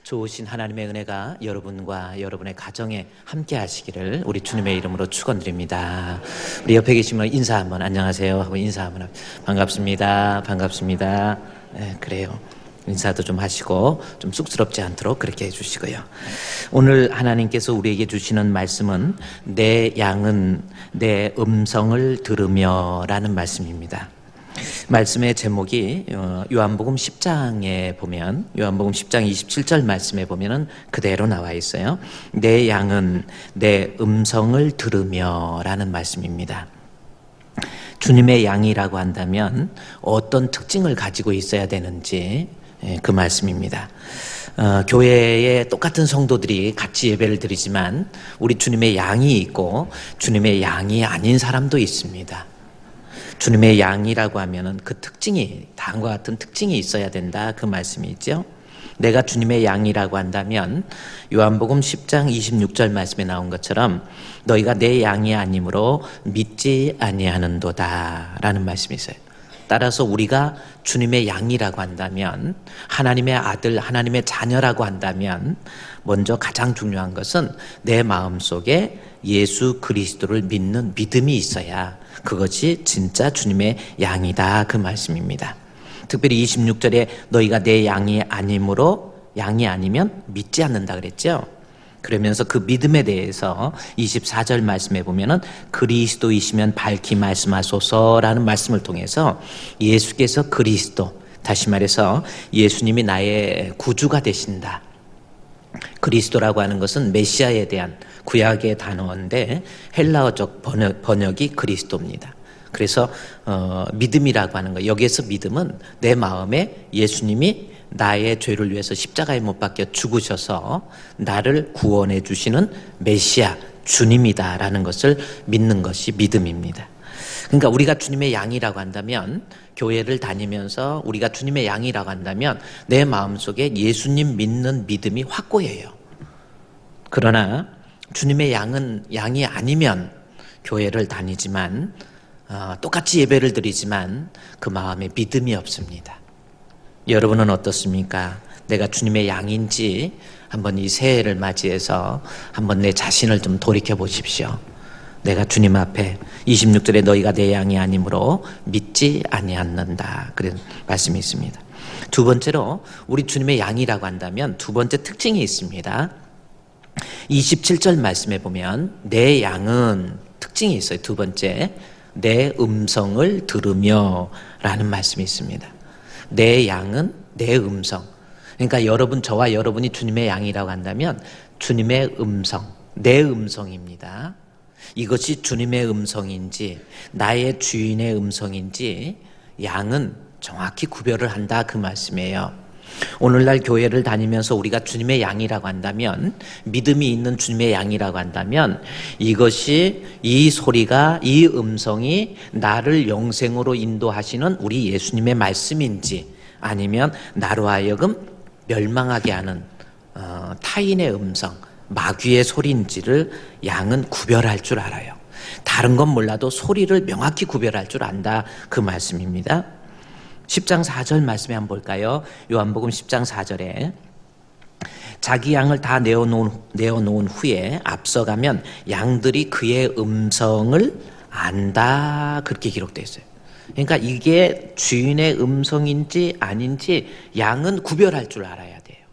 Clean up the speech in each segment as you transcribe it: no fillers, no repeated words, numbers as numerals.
좋으신 하나님의 은혜가 여러분과 여러분의 가정에 함께 하시기를 우리 주님의 이름으로 축원드립니다. 우리 옆에 계시면 인사 한번 안녕하세요 하고 인사 한번 반갑습니다. 반갑습니다. 네, 그래요. 인사도 좀 하시고 좀 쑥스럽지 않도록 그렇게 해주시고요. 오늘 하나님께서 우리에게 주시는 말씀은 내 양은 내 음성을 들으며 라는 말씀입니다. 말씀의 제목이 요한복음 10장에 보면 요한복음 10장 27절 말씀에 보면은 그대로 나와 있어요. 내 양은 내 음성을 들으며 라는 말씀입니다. 주님의 양이라고 한다면 어떤 특징을 가지고 있어야 되는지 그 말씀입니다. 교회에 똑같은 성도들이 같이 예배를 드리지만 우리 주님의 양이 있고 주님의 양이 아닌 사람도 있습니다. 주님의 양이라고 하면은 그 특징이 다음과 같은 특징이 있어야 된다 그 말씀이죠. 내가 주님의 양이라고 한다면 요한복음 10장 26절 말씀에 나온 것처럼 너희가 내 양이 아니므로 믿지 아니하는도다 라는 말씀이 있어요. 따라서 우리가 주님의 양이라고 한다면 하나님의 아들 하나님의 자녀라고 한다면 먼저 가장 중요한 것은 내 마음속에 예수 그리스도를 믿는 믿음이 있어야 그것이 진짜 주님의 양이다 그 말씀입니다. 특별히 26절에 너희가 내 양이 아니므로 양이 아니면 믿지 않는다 그랬죠. 그러면서 그 믿음에 대해서 24절 말씀에 보면은 그리스도이시면 밝히 말씀하소서라는 말씀을 통해서 예수께서 그리스도, 다시 말해서 예수님이 나의 구주가 되신다. 그리스도라고 하는 것은 메시아에 대한 구약의 단어인데 헬라어적 번역이 그리스도입니다. 그래서 믿음이라고 하는 거, 여기에서 믿음은 내 마음에 예수님이 나의 죄를 위해서 십자가에 못 박혀 죽으셔서 나를 구원해 주시는 메시아 주님이다라는 것을 믿는 것이 믿음입니다. 그러니까 우리가 주님의 양이라고 한다면 교회를 다니면서 우리가 주님의 양이라고 한다면 내 마음속에 예수님 믿는 믿음이 확고해요. 그러나 주님의 양이 아니면 교회를 다니지만 똑같이 예배를 드리지만 그 마음에 믿음이 없습니다. 여러분은 어떻습니까? 내가 주님의 양인지 한번 이 새해를 맞이해서 한번 내 자신을 좀 돌이켜 보십시오. 내가 주님 앞에 26절에 너희가 내 양이 아니므로 믿지 아니하는다 그런 말씀이 있습니다. 두 번째로 우리 주님의 양이라고 한다면 두 번째 특징이 있습니다. 27절 말씀에 보면 내 양은 특징이 있어요. 두 번째 내 음성을 들으며 라는 말씀이 있습니다. 내 양은 내 음성. 그러니까 저와 여러분이 주님의 양이라고 한다면 주님의 음성, 내 음성입니다. 이것이 주님의 음성인지 나의 주인의 음성인지 양은 정확히 구별을 한다 그 말씀이에요. 오늘날 교회를 다니면서 우리가 주님의 양이라고 한다면 믿음이 있는 주님의 양이라고 한다면 이것이 이 소리가 이 음성이 나를 영생으로 인도하시는 우리 예수님의 말씀인지 아니면 나로 하여금 멸망하게 하는 타인의 음성 마귀의 소리인지를 양은 구별할 줄 알아요. 다른 건 몰라도 소리를 명확히 구별할 줄 안다 그 말씀입니다. 10장 4절 말씀에 한번 볼까요? 요한복음 10장 4절에 자기 양을 다 내어놓은 후에 앞서가면 양들이 그의 음성을 안다 그렇게 기록되어 있어요. 그러니까 이게 주인의 음성인지 아닌지 양은 구별할 줄 알아야 돼요.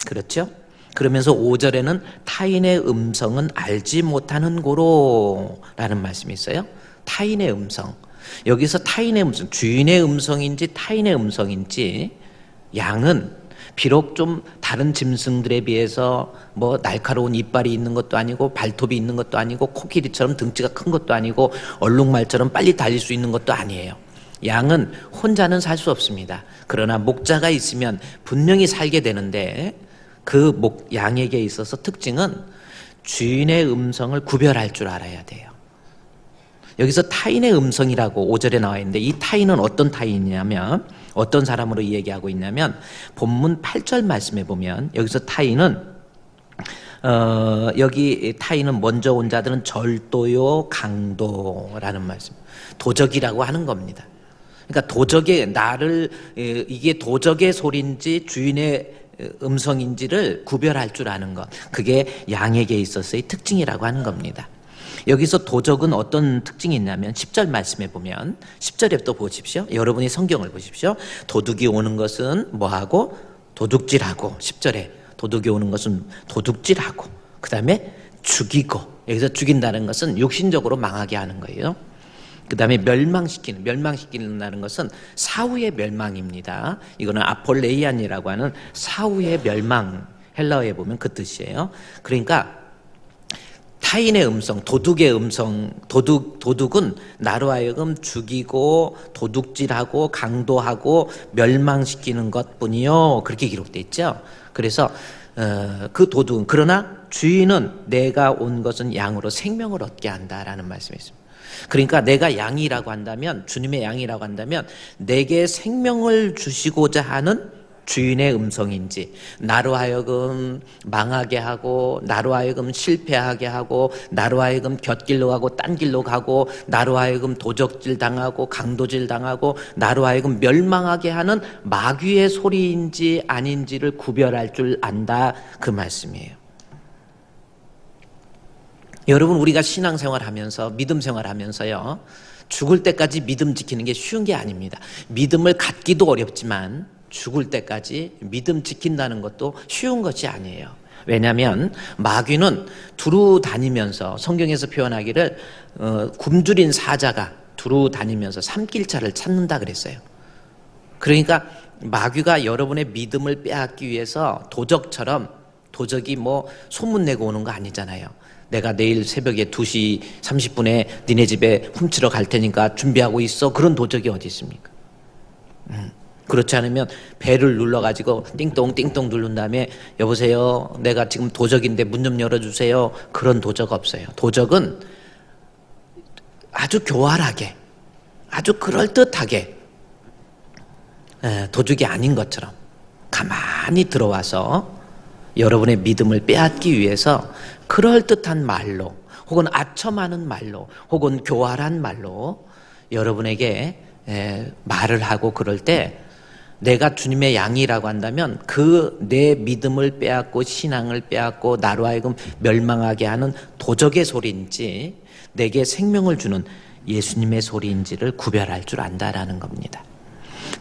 그렇죠? 그러면서 5절에는 타인의 음성은 알지 못하는 고로 라는 말씀이 있어요. 타인의 음성. 여기서 타인의 음성, 주인의 음성인지 타인의 음성인지 양은 비록 좀 다른 짐승들에 비해서 뭐 날카로운 이빨이 있는 것도 아니고 발톱이 있는 것도 아니고 코끼리처럼 등치가 큰 것도 아니고 얼룩말처럼 빨리 달릴 수 있는 것도 아니에요. 양은 혼자는 살 수 없습니다. 그러나 목자가 있으면 분명히 살게 되는데 그 양에게 있어서 특징은 주인의 음성을 구별할 줄 알아야 돼요. 여기서 타인의 음성이라고 5절에 나와 있는데 이 타인은 어떤 타인이냐면 어떤 사람으로 얘기하고 있냐면 본문 8절 말씀에 보면 여기서 타인은 여기 타인은 먼저 온 자들은 절도요 강도라는 말씀 도적이라고 하는 겁니다. 그러니까 도적의 나를 이게 도적의 소리인지 주인의 음성인지를 구별할 줄 아는 것, 그게 양에게 있어서의 특징이라고 하는 겁니다. 여기서 도적은 어떤 특징이 있냐면 10절 말씀해 보면 10절에 또 보십시오. 여러분이 성경을 보십시오. 도둑이 오는 것은 뭐하고? 도둑질하고. 10절에 도둑이 오는 것은 도둑질하고, 그 다음에 죽이고. 여기서 죽인다는 것은 육신적으로 망하게 하는 거예요. 그 다음에 멸망시키는 것은 사후의 멸망입니다. 이거는 아폴레이안이라고 하는 사후의 멸망, 헬라어에 보면 그 뜻이에요. 그러니까 타인의 음성, 도둑의 음성, 도둑은 나로 하여금 죽이고 도둑질하고 강도하고 멸망시키는 것뿐이요, 그렇게 기록되어 있죠. 그래서 그 도둑은, 그러나 주인은 내가 온 것은 양으로 생명을 얻게 한다라는 말씀이 있습니다. 그러니까 내가 양이라고 한다면, 주님의 양이라고 한다면 내게 생명을 주시고자 하는 주인의 음성인지, 나로 하여금 망하게 하고, 나로 하여금 실패하게 하고, 나로 하여금 곁길로 가고 딴 길로 가고, 나로 하여금 도적질 당하고 강도질 당하고, 나로 하여금 멸망하게 하는 마귀의 소리인지 아닌지를 구별할 줄 안다, 그 말씀이에요. 여러분, 우리가 신앙생활하면서, 믿음 생활하면서요, 죽을 때까지 믿음 지키는 게 쉬운 게 아닙니다. 믿음을 갖기도 어렵지만 죽을 때까지 믿음 지킨다는 것도 쉬운 것이 아니에요. 왜냐하면 마귀는 두루 다니면서, 성경에서 표현하기를 굶주린 사자가 두루 다니면서 삼킬자를 찾는다 그랬어요. 그러니까 마귀가 여러분의 믿음을 빼앗기 위해서 도적처럼, 도적이 뭐 소문내고 오는 거 아니잖아요. 내가 내일 새벽에 2시 30분에 니네 집에 훔치러 갈 테니까 준비하고 있어. 그런 도적이 어디 있습니까? 그렇지 않으면 배를 눌러가지고 띵동 띵동 누른 다음에 여보세요, 내가 지금 도적인데 문 좀 열어주세요. 그런 도적 없어요. 도적은 아주 교활하게, 아주 그럴듯하게, 도적이 아닌 것처럼 가만히 들어와서 여러분의 믿음을 빼앗기 위해서 그럴듯한 말로, 혹은 아첨하는 말로, 혹은 교활한 말로 여러분에게 말을 하고, 그럴 때 내가 주님의 양이라고 한다면 그 내 믿음을 빼앗고 신앙을 빼앗고 나로 하여금 멸망하게 하는 도적의 소리인지 내게 생명을 주는 예수님의 소리인지를 구별할 줄 안다라는 겁니다.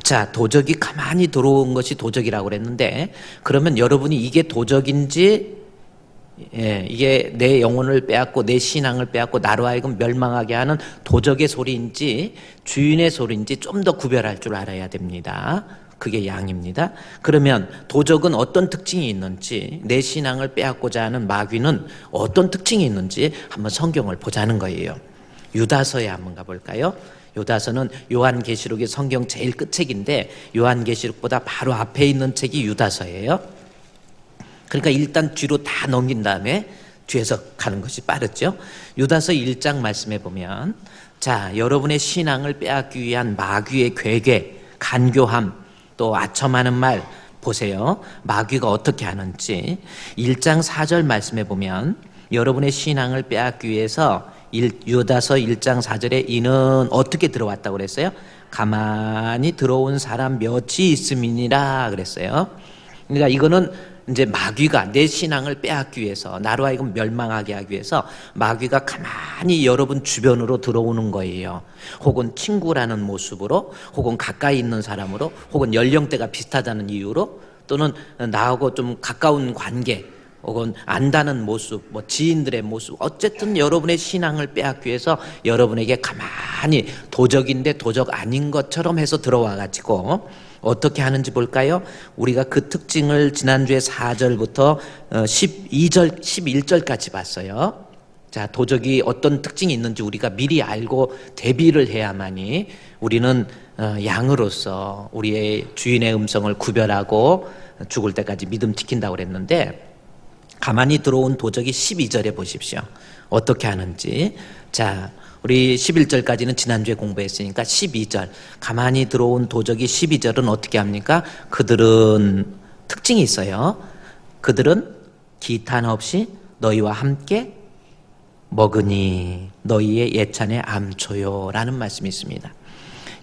자, 도적이 가만히 들어온 것이 도적이라고 그랬는데, 그러면 여러분이 이게 도적인지, 이게 내 영혼을 빼앗고 내 신앙을 빼앗고 나로 하여금 멸망하게 하는 도적의 소리인지 주인의 소리인지 좀 더 구별할 줄 알아야 됩니다. 그게 양입니다. 그러면 도적은 어떤 특징이 있는지, 내 신앙을 빼앗고자 하는 마귀는 어떤 특징이 있는지 한번 성경을 보자는 거예요. 유다서에 한번 가볼까요? 유다서는 요한계시록의 성경 제일 끝책인데 요한계시록보다 바로 앞에 있는 책이 유다서예요. 그러니까 일단 뒤로 다 넘긴 다음에 뒤에서 가는 것이 빠르죠. 유다서 1장 말씀해 보면, 자, 여러분의 신앙을 빼앗기 위한 마귀의 괴계, 간교함, 또 아첨하는 말 보세요. 마귀가 어떻게 하는지. 1장 4절 말씀해 보면 여러분의 신앙을 빼앗기 위해서 유다서 1장 4절에 이는 어떻게 들어왔다고 그랬어요? 가만히 들어온 사람 몇이 있음이니라 그랬어요. 그러니까 이거는 이제 마귀가 내 신앙을 빼앗기 위해서, 나로 하여금 멸망하게 하기 위해서 마귀가 가만히 여러분 주변으로 들어오는 거예요. 혹은 친구라는 모습으로, 혹은 가까이 있는 사람으로, 혹은 연령대가 비슷하다는 이유로, 또는 나하고 좀 가까운 관계, 혹은 안다는 모습, 뭐 지인들의 모습, 어쨌든 여러분의 신앙을 빼앗기 위해서 여러분에게 가만히 도적인데 도적 아닌 것처럼 해서 들어와 가지고 어떻게 하는지 볼까요? 우리가 그 특징을 지난주에 4절부터 12절, 11절까지 봤어요. 자, 도적이 어떤 특징이 있는지 우리가 미리 알고 대비를 해야만이 우리는 양으로서 우리의 주인의 음성을 구별하고 죽을 때까지 믿음 지킨다고 그랬는데, 가만히 들어온 도적이 12절에 보십시오. 어떻게 하는지. 자, 우리 11절까지는 지난주에 공부했으니까 12절. 가만히 들어온 도적이 12절은 어떻게 합니까? 그들은 특징이 있어요. 그들은 기탄 없이 너희와 함께 먹으니 너희의 예찬에 암초요 라는 말씀이 있습니다.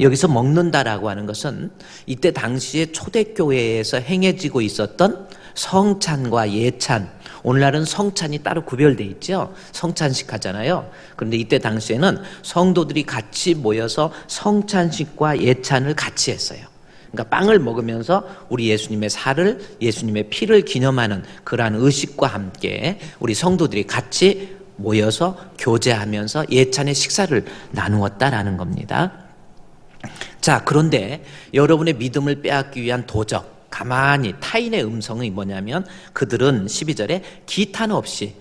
여기서 먹는다라고 하는 것은 이때 당시에 초대교회에서 행해지고 있었던 성찬과 예찬, 오늘날은 성찬이 따로 구별되어 있죠. 성찬식 하잖아요. 그런데 이때 당시에는 성도들이 같이 모여서 성찬식과 예찬을 같이 했어요. 그러니까 빵을 먹으면서 우리 예수님의 살을, 예수님의 피를 기념하는 그러한 의식과 함께 우리 성도들이 같이 모여서 교제하면서 예찬의 식사를 나누었다라는 겁니다. 자, 그런데 여러분의 믿음을 빼앗기 위한 도적, 가만히 타인의 음성이 뭐냐면 그들은 12절에 기탄 없이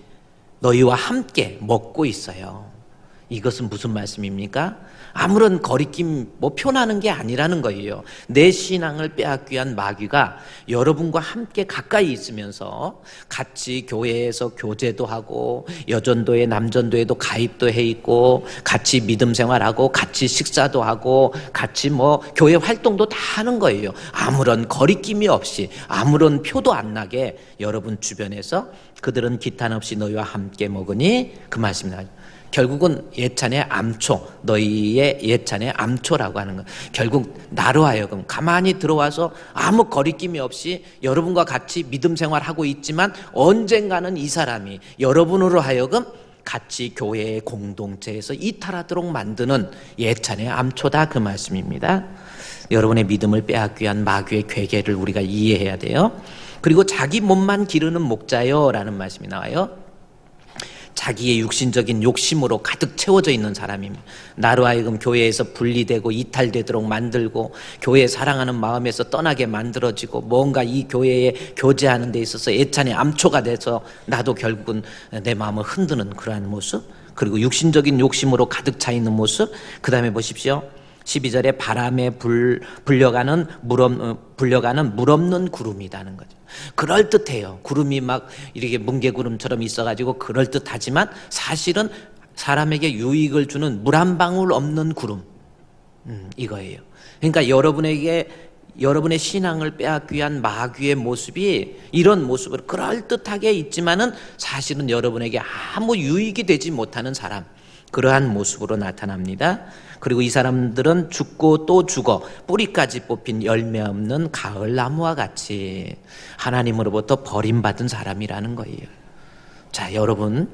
너희와 함께 먹고 있어요. 이것은 무슨 말씀입니까? 아무런 거리낌 표현하는 게 아니라는 거예요. 내 신앙을 빼앗기 위한 마귀가 여러분과 함께 가까이 있으면서 같이 교회에서 교제도 하고 여전도회 남전도회도 가입도 해 있고 같이 믿음 생활하고 같이 식사도 하고 같이 교회 활동도 다 하는 거예요. 아무런 거리낌이 없이 아무런 표도 안 나게 여러분 주변에서 그들은 기탄 없이 너희와 함께 먹으니 그 말씀입니다. 결국은 예찬의 암초, 너희의 예찬의 암초라고 하는 것. 결국 나로 하여금 가만히 들어와서 아무 거리낌이 없이 여러분과 같이 믿음 생활하고 있지만 언젠가는 이 사람이 여러분으로 하여금 같이 교회의 공동체에서 이탈하도록 만드는 예찬의 암초다 그 말씀입니다. 여러분의 믿음을 빼앗기 위한 마귀의 괴계를 우리가 이해해야 돼요. 그리고 자기 몸만 기르는 목자요 라는 말씀이 나와요. 자기의 육신적인 욕심으로 가득 채워져 있는 사람입니다. 나로 하여금 교회에서 분리되고 이탈되도록 만들고 교회 사랑하는 마음에서 떠나게 만들어지고 뭔가 이 교회에 교제하는 데 있어서 예찬의 암초가 돼서 나도 결국은 내 마음을 흔드는 그러한 모습, 그리고 육신적인 욕심으로 가득 차 있는 모습. 그 다음에 보십시오. 12절에 바람에 불려가는 물 없는 구름이라는 거죠. 그럴듯해요. 구름이 막 이렇게 뭉게구름처럼 있어가지고 그럴듯하지만 사실은 사람에게 유익을 주는 물 한 방울 없는 구름, 이거예요. 그러니까 여러분의 신앙을 빼앗기 위한 마귀의 모습이 이런 모습으로 그럴듯하게 있지만은 사실은 여러분에게 아무 유익이 되지 못하는 사람, 그러한 모습으로 나타납니다. 그리고 이 사람들은 죽고 또 죽어 뿌리까지 뽑힌 열매 없는 가을나무와 같이 하나님으로부터 버림받은 사람이라는 거예요. 자, 여러분,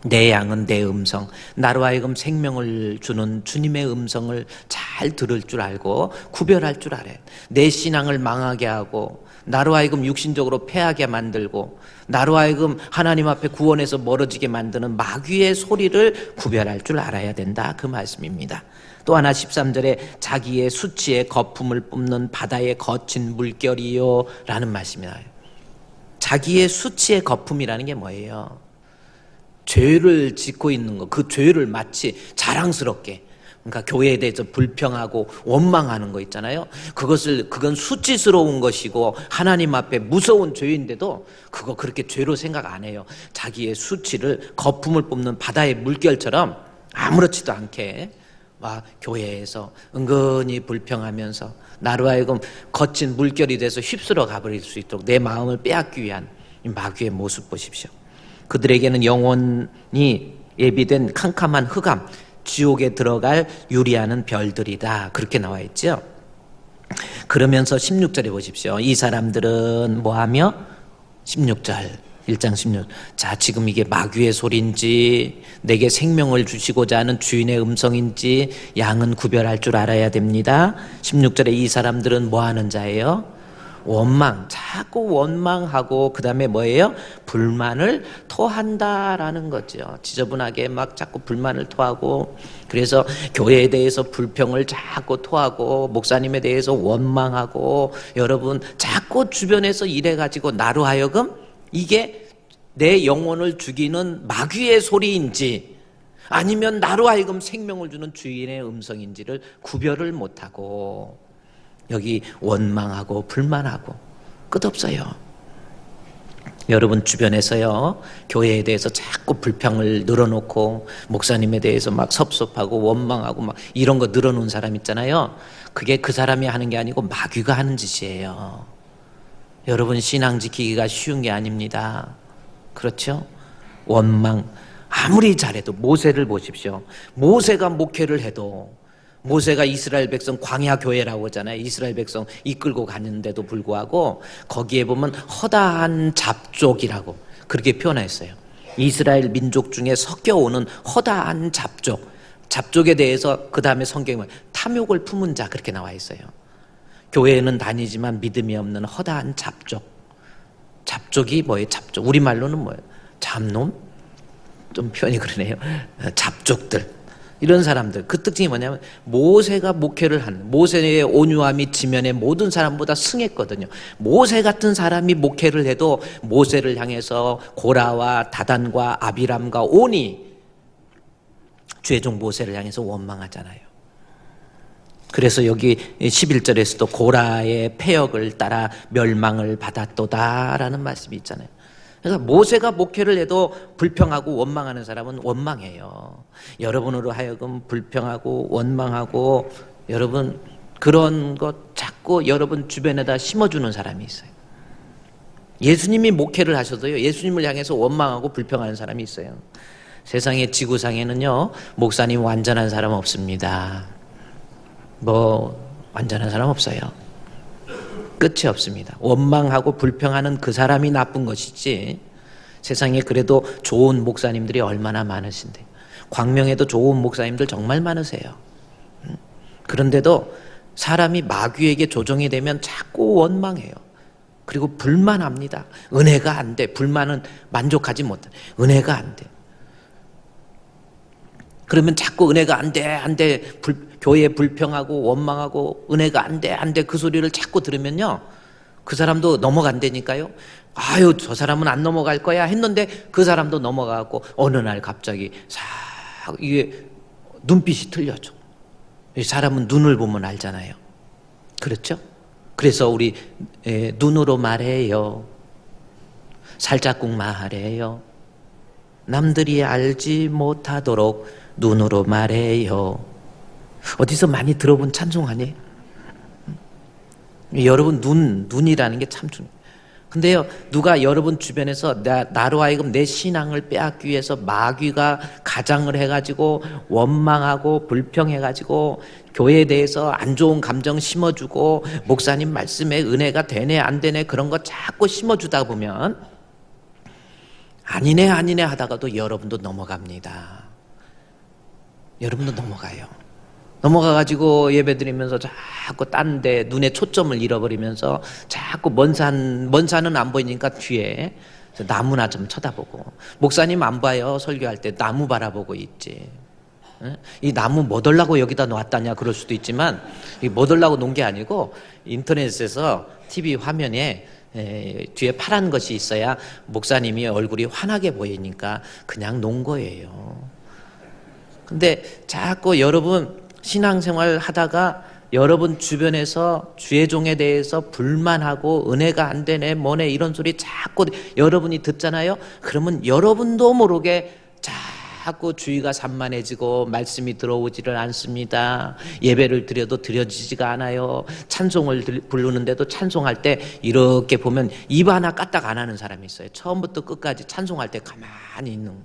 내 양은 내 음성, 나로 하여금 생명을 주는 주님의 음성을 잘 들을 줄 알고 구별할 줄 알아요. 내 신앙을 망하게 하고 나로 하여금 육신적으로 패하게 만들고 나로 하여금 하나님 앞에 구원에서 멀어지게 만드는 마귀의 소리를 구별할 줄 알아야 된다 그 말씀입니다. 또 하나 13절에 자기의 수치에 거품을 뿜는 바다의 거친 물결이요 라는 말씀이 나와요. 자기의 수치의 거품이라는 게 뭐예요? 죄를 짓고 있는 거, 그 죄를 마치 자랑스럽게, 그러니까 교회에 대해서 불평하고 원망하는 거 있잖아요. 그건 수치스러운 것이고 하나님 앞에 무서운 죄인데도 그거 그렇게 죄로 생각 안 해요. 자기의 수치를 거품을 뿜는 바다의 물결처럼 아무렇지도 않게 막 교회에서 은근히 불평하면서 나로 하여금 거친 물결이 돼서 휩쓸어 가버릴 수 있도록 내 마음을 빼앗기 위한 마귀의 모습 보십시오. 그들에게는 영원히 예비된 캄캄한 흑암, 지옥에 들어갈 유리하는 별들이다 그렇게 나와 있죠. 그러면서 16절에 보십시오. 이 사람들은 뭐하며? 16절 1장 16절. 자, 지금 이게 마귀의 소리인지 내게 생명을 주시고자 하는 주인의 음성인지 양은 구별할 줄 알아야 됩니다. 16절에 이 사람들은 뭐하는 자예요? 자꾸 원망하고 그 다음에 뭐예요? 불만을 토한다라는 거죠. 지저분하게 막 자꾸 불만을 토하고, 그래서 교회에 대해서 불평을 자꾸 토하고 목사님에 대해서 원망하고, 여러분 자꾸 주변에서 이래가지고 나로 하여금 이게 내 영혼을 죽이는 마귀의 소리인지 아니면 나로 하여금 생명을 주는 주인의 음성인지를 구별을 못하고 여기 원망하고 불만하고 끝없어요. 여러분 주변에서요, 교회에 대해서 자꾸 불평을 늘어놓고 목사님에 대해서 막 섭섭하고 원망하고 막 이런 거 늘어놓은 사람 있잖아요. 그게 그 사람이 하는 게 아니고 마귀가 하는 짓이에요. 여러분 신앙 지키기가 쉬운 게 아닙니다. 그렇죠? 원망, 아무리 잘해도 모세를 보십시오. 모세가 목회를 해도 모세가 이스라엘 백성 광야 교회라고 하잖아요. 이스라엘 백성 이끌고 갔는데도 불구하고 거기에 보면 허다한 잡족이라고 그렇게 표현했어요. 이스라엘 민족 중에 섞여오는 허다한 잡족에 대해서 그 다음에 성경에 탐욕을 품은 자 그렇게 나와 있어요. 교회는 다니지만 믿음이 없는 허다한 잡족이 뭐예요? 잡족 우리말로는 뭐예요? 잡놈? 좀 표현이 그러네요. 잡족들 이런 사람들 그 특징이 뭐냐면 모세가 목회를 한 모세의 온유함이 지면의 모든 사람보다 승했거든요. 모세 같은 사람이 목회를 해도 모세를 향해서 고라와 다단과 아비람과 온이 죄종 모세를 향해서 원망하잖아요. 그래서 여기 11절에서도 고라의 패역을 따라 멸망을 받았도다라는 말씀이 있잖아요. 그래서 모세가 목회를 해도 불평하고 원망하는 사람은 원망해요. 여러분으로 하여금 불평하고 원망하고 여러분 그런 것 자꾸 여러분 주변에다 심어주는 사람이 있어요. 예수님이 목회를 하셔도요, 예수님을 향해서 원망하고 불평하는 사람이 있어요. 세상의 지구상에는요, 목사님 완전한 사람 없습니다. 완전한 사람 없어요. 끝이 없습니다. 원망하고 불평하는 그 사람이 나쁜 것이지 세상에 그래도 좋은 목사님들이 얼마나 많으신데 광명에도 좋은 목사님들 정말 많으세요. 그런데도 사람이 마귀에게 조종이 되면 자꾸 원망해요. 그리고 불만합니다. 은혜가 안 돼. 불만은 만족하지 못해. 은혜가 안 돼. 그러면 자꾸 은혜가 안 돼. 교회에 불평하고 원망하고 은혜가 안 돼. 그 소리를 자꾸 들으면요. 그 사람도 넘어간다니까요. 아유, 저 사람은 안 넘어갈 거야 했는데 그 사람도 넘어가고 어느 날 갑자기 이게 눈빛이 틀려져. 사람은 눈을 보면 알잖아요. 그렇죠? 그래서 우리 눈으로 말해요. 살짝국 말해요. 남들이 알지 못하도록 눈으로 말해요. 어디서 많이 들어본 찬송 아니에요? 여러분 눈이라는 게 참 중요해요. 근데요, 누가 여러분 주변에서 나로 하여금 내 신앙을 빼앗기 위해서 마귀가 가장을 해가지고 원망하고 불평해가지고 교회에 대해서 안 좋은 감정 심어주고 목사님 말씀에 은혜가 되네 안 되네 그런 거 자꾸 심어주다 보면 아니네 하다가도 여러분도 넘어갑니다. 여러분도 넘어가요. 넘어가가지고 예배드리면서 자꾸 딴 데 눈에 초점을 잃어버리면서 자꾸 먼 산은 안 보이니까 뒤에 나무나 좀 쳐다보고 목사님 안 봐요. 설교할 때 나무 바라보고 있지. 이 나무 뭐 들라고 여기다 놨다냐 그럴 수도 있지만 뭐 들라고 놓은 게 아니고 인터넷에서 TV 화면에 뒤에 파란 것이 있어야 목사님이 얼굴이 환하게 보이니까 그냥 놓은 거예요. 근데 자꾸 여러분 신앙생활 하다가 여러분 주변에서 주의 종에 대해서 불만하고 은혜가 안 되네 뭐네 이런 소리 자꾸 여러분이 듣잖아요. 그러면 여러분도 모르게 자꾸 주의가 산만해지고 말씀이 들어오지를 않습니다. 예배를 드려도 드려지지가 않아요. 찬송을 부르는데도 찬송할 때 이렇게 보면 입 하나 까딱 안 하는 사람이 있어요. 처음부터 끝까지 찬송할 때 가만히 있는.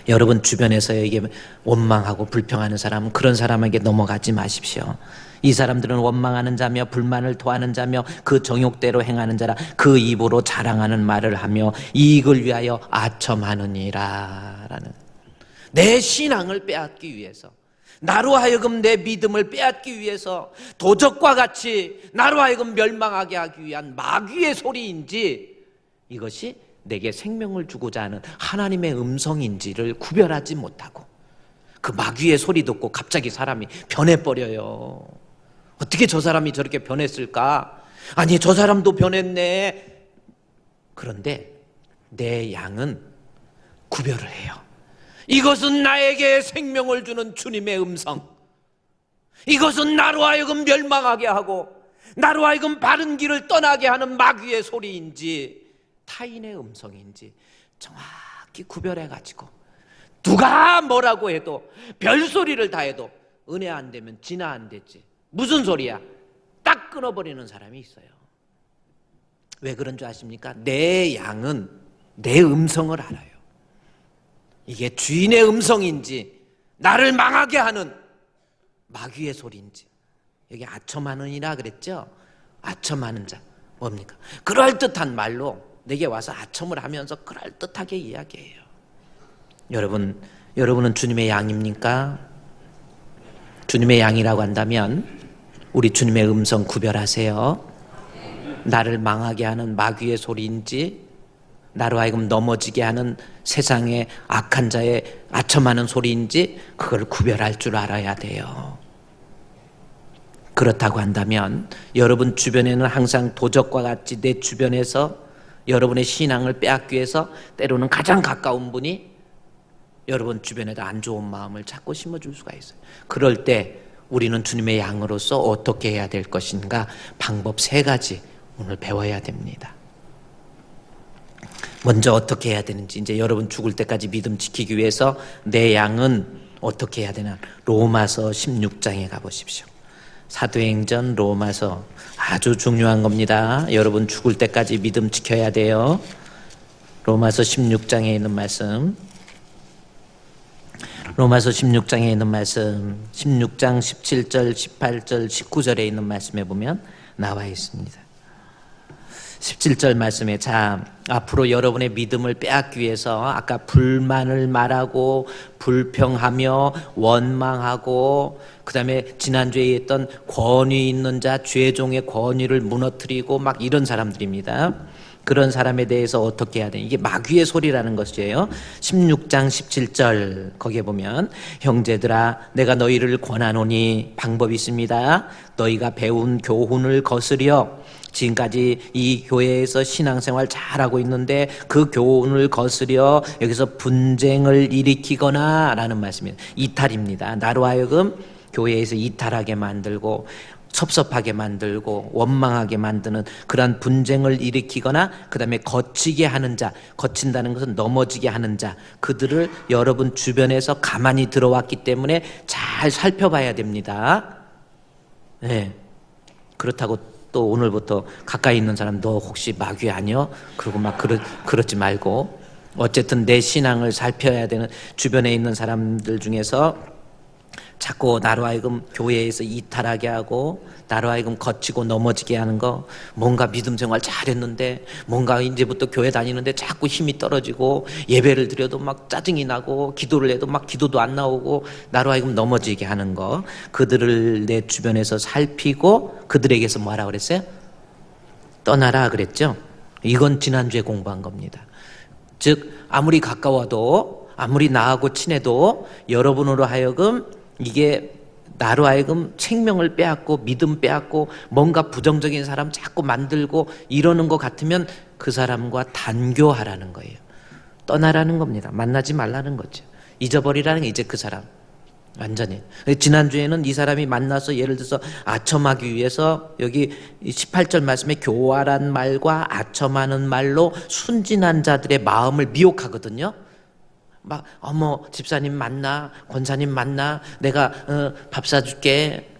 여러분 주변에서에게 원망하고 불평하는 사람은 그런 사람에게 넘어가지 마십시오. 이 사람들은 원망하는 자며 불만을 토하는 자며 그 정욕대로 행하는 자라 그 입으로 자랑하는 말을 하며 이익을 위하여 아첨하느니라 라는 내 신앙을 빼앗기 위해서 나로 하여금 내 믿음을 빼앗기 위해서 도적과 같이 나로 하여금 멸망하게 하기 위한 마귀의 소리인지 이것이 내게 생명을 주고자 하는 하나님의 음성인지를 구별하지 못하고 그 마귀의 소리 듣고 갑자기 사람이 변해버려요. 어떻게 저 사람이 저렇게 변했을까? 아니 저 사람도 변했네. 그런데 내 양은 구별을 해요. 이것은 나에게 생명을 주는 주님의 음성, 이것은 나로 하여금 멸망하게 하고 나로 하여금 바른 길을 떠나게 하는 마귀의 소리인지 타인의 음성인지 정확히 구별해가지고 누가 뭐라고 해도 별소리를 다 해도 은혜 안 되면 진화 안 되지 무슨 소리야 딱 끊어버리는 사람이 있어요. 왜 그런 줄 아십니까? 내 양은 내 음성을 알아요. 이게 주인의 음성인지 나를 망하게 하는 마귀의 소리인지. 여기 아첨하느니라 그랬죠? 아첨하는 자. 뭡니까? 그럴듯한 말로 내게 와서 아첨을 하면서 그럴듯하게 이야기해요. 여러분은 주님의 양입니까? 주님의 양이라고 한다면 우리 주님의 음성 구별하세요. 나를 망하게 하는 마귀의 소리인지, 나로 하여금 넘어지게 하는 세상의 악한 자의 아첨하는 소리인지 그걸 구별할 줄 알아야 돼요. 그렇다고 한다면 여러분 주변에는 항상 도적과 같이 내 주변에서 여러분의 신앙을 빼앗기 위해서 때로는 가장 가까운 분이 여러분 주변에다 안 좋은 마음을 자꾸 심어줄 수가 있어요. 그럴 때 우리는 주님의 양으로서 어떻게 해야 될 것인가, 방법 3가지 오늘 배워야 됩니다. 먼저 어떻게 해야 되는지, 이제 여러분 죽을 때까지 믿음 지키기 위해서 내 양은 어떻게 해야 되나, 로마서 16장에 가보십시오. 사도행전 로마서 아주 중요한 겁니다. 여러분 죽을 때까지 믿음 지켜야 돼요. 로마서 16장에 있는 말씀, 로마서 16장에 있는 말씀, 16장 17절, 18절, 19절에 있는 말씀에 보면 나와 있습니다. 17절 말씀에, 자, 앞으로 여러분의 믿음을 빼앗기 위해서 아까 불만을 말하고 불평하며 원망하고, 그 다음에 지난주에 했던 권위 있는 자, 죄종의 권위를 무너뜨리고 막 이런 사람들입니다. 그런 사람에 대해서 어떻게 해야 되냐, 이게 마귀의 소리라는 것이에요. 16장 17절 거기에 보면, 형제들아 내가 너희를 권하노니 방법이 있습니다. 너희가 배운 교훈을 거스려, 지금까지 이 교회에서 신앙생활 잘하고 있는데 그 교훈을 거스려 여기서 분쟁을 일으키거나 라는 말씀입니다. 이탈입니다. 나로 하여금 교회에서 이탈하게 만들고 섭섭하게 만들고 원망하게 만드는 그런 분쟁을 일으키거나, 그 다음에 거치게 하는 자, 거친다는 것은 넘어지게 하는 자, 그들을 여러분 주변에서 가만히 들어왔기 때문에 잘 살펴봐야 됩니다. 네. 그렇다고 또 오늘부터 가까이 있는 사람 너 혹시 마귀 아니여? 그러고 막 그러지 말고, 어쨌든 내 신앙을 살펴야 되는 주변에 있는 사람들 중에서 자꾸 나로 하여금 교회에서 이탈하게 하고 나로 하여금 거치고 넘어지게 하는 거, 뭔가 믿음 생활 잘했는데 뭔가 이제부터 교회 다니는데 자꾸 힘이 떨어지고 예배를 드려도 막 짜증이 나고 기도를 해도 막 기도도 안 나오고 나로 하여금 넘어지게 하는 거, 그들을 내 주변에서 살피고 그들에게서 뭐하라 그랬어요? 떠나라 그랬죠? 이건 지난주에 공부한 겁니다. 즉 아무리 가까워도 아무리 나하고 친해도 여러분으로 하여금 이게 나로 하여금 생명을 빼앗고 믿음 빼앗고 뭔가 부정적인 사람 자꾸 만들고 이러는 것 같으면 그 사람과 단교하라는 거예요. 떠나라는 겁니다. 만나지 말라는 거죠. 잊어버리라는 게 이제 그 사람 완전히. 지난주에는 이 사람이 만나서 예를 들어서 아첨하기 위해서 여기 18절 말씀에 교활한 말과 아첨하는 말로 순진한 자들의 마음을 미혹하거든요. 막 어머 집사님 만나, 권사님 만나, 내가 밥 사줄게,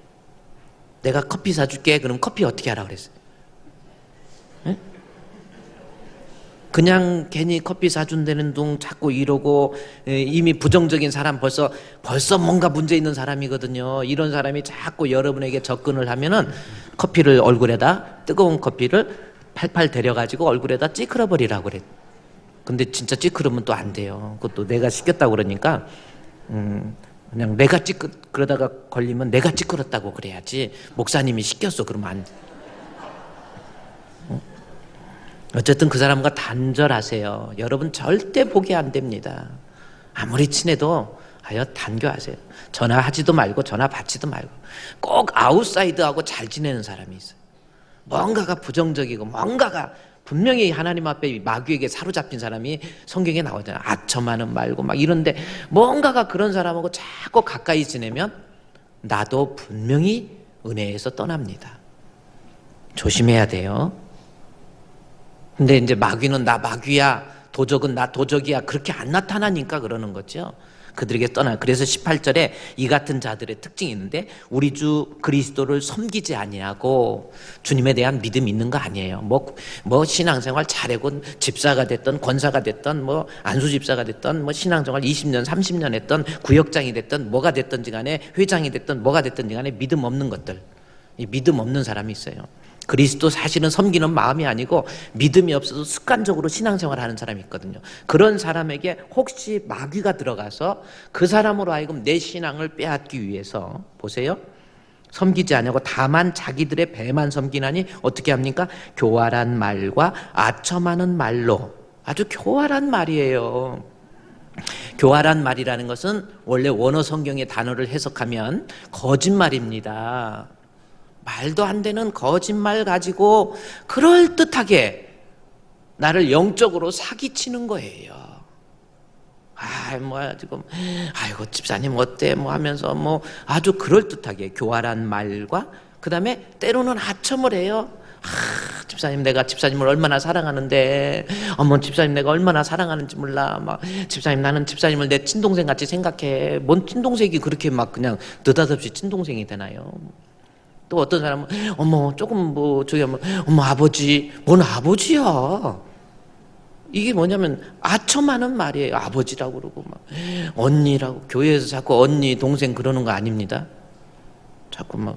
내가 커피 사줄게. 그럼 커피 어떻게 하라 그랬어요? 에? 그냥 괜히 커피 사준다는 둥 자꾸 이러고, 이미 부정적인 사람 벌써 뭔가 문제 있는 사람이거든요. 이런 사람이 자꾸 여러분에게 접근을 하면은 커피를 얼굴에다, 뜨거운 커피를 팔팔 데려가지고 얼굴에다 찌그러 버리라고 그래. 근데 진짜 찌그러면 또 안 돼요. 그것도 내가 시켰다고 그러니까 그냥 내가 그러다가 걸리면 내가 찌그렀다고 그래야지, 목사님이 시켰어 그러면 안 돼. 어쨌든 그 사람과 단절하세요. 여러분 절대 보게 안 됩니다. 아무리 친해도 하여 단교하세요. 전화하지도 말고 전화 받지도 말고. 꼭 아웃사이드하고 잘 지내는 사람이 있어요. 뭔가가 부정적이고 뭔가가 분명히 하나님 앞에 마귀에게 사로잡힌 사람이 성경에 나오잖아요. 아첨하는 말고 막 이런데 뭔가가 그런 사람하고 자꾸 가까이 지내면 나도 분명히 은혜에서 떠납니다. 조심해야 돼요. 근데 이제 마귀는 나 마귀야, 도적은 나 도적이야, 그렇게 안 나타나니까 그러는 거죠. 그들에게 떠나. 그래서 18절에 이 같은 자들의 특징이 있는데, 우리 주 그리스도를 섬기지 아니하고 주님에 대한 믿음이 있는 거 아니에요. 뭐 신앙생활 잘하고 집사가 됐던 권사가 됐던 뭐 안수 집사가 됐던 뭐 신앙생활 20년 30년 했던 구역장이 됐던 뭐가 됐든지 간에 회장이 됐던 뭐가 됐든지 간에 믿음 없는 것들, 이 믿음 없는 사람이 있어요. 그리스도 사실은 섬기는 마음이 아니고 믿음이 없어서 습관적으로 신앙생활을 하는 사람이 있거든요. 그런 사람에게 혹시 마귀가 들어가서 그 사람으로 하여금 내 신앙을 빼앗기 위해서, 보세요, 섬기지 아니하고 다만 자기들의 배만 섬기나니 어떻게 합니까? 교활한 말과 아첨하는 말로. 아주 교활한 말이에요. 교활한 말이라는 것은 원래 원어 성경의 단어를 해석하면 거짓말입니다. 말도 안 되는 거짓말 가지고 그럴듯하게 나를 영적으로 사기치는 거예요. 지금, 아이고, 집사님 어때? 하면서 아주 그럴듯하게 교활한 말과, 그 다음에 때로는 하첨을 해요. 집사님, 내가 집사님을 얼마나 사랑하는데, 집사님 내가 얼마나 사랑하는지 몰라. 집사님, 나는 집사님을 내 친동생 같이 생각해. 뭔 친동생이 그렇게 그냥 느닷없이 친동생이 되나요? 또 어떤 사람은 조금 아버지, 뭔 아버지야? 이게 뭐냐면 아첨하는 말이에요. 아버지라고 그러고 언니라고, 교회에서 자꾸 언니 동생 그러는 거 아닙니다. 자꾸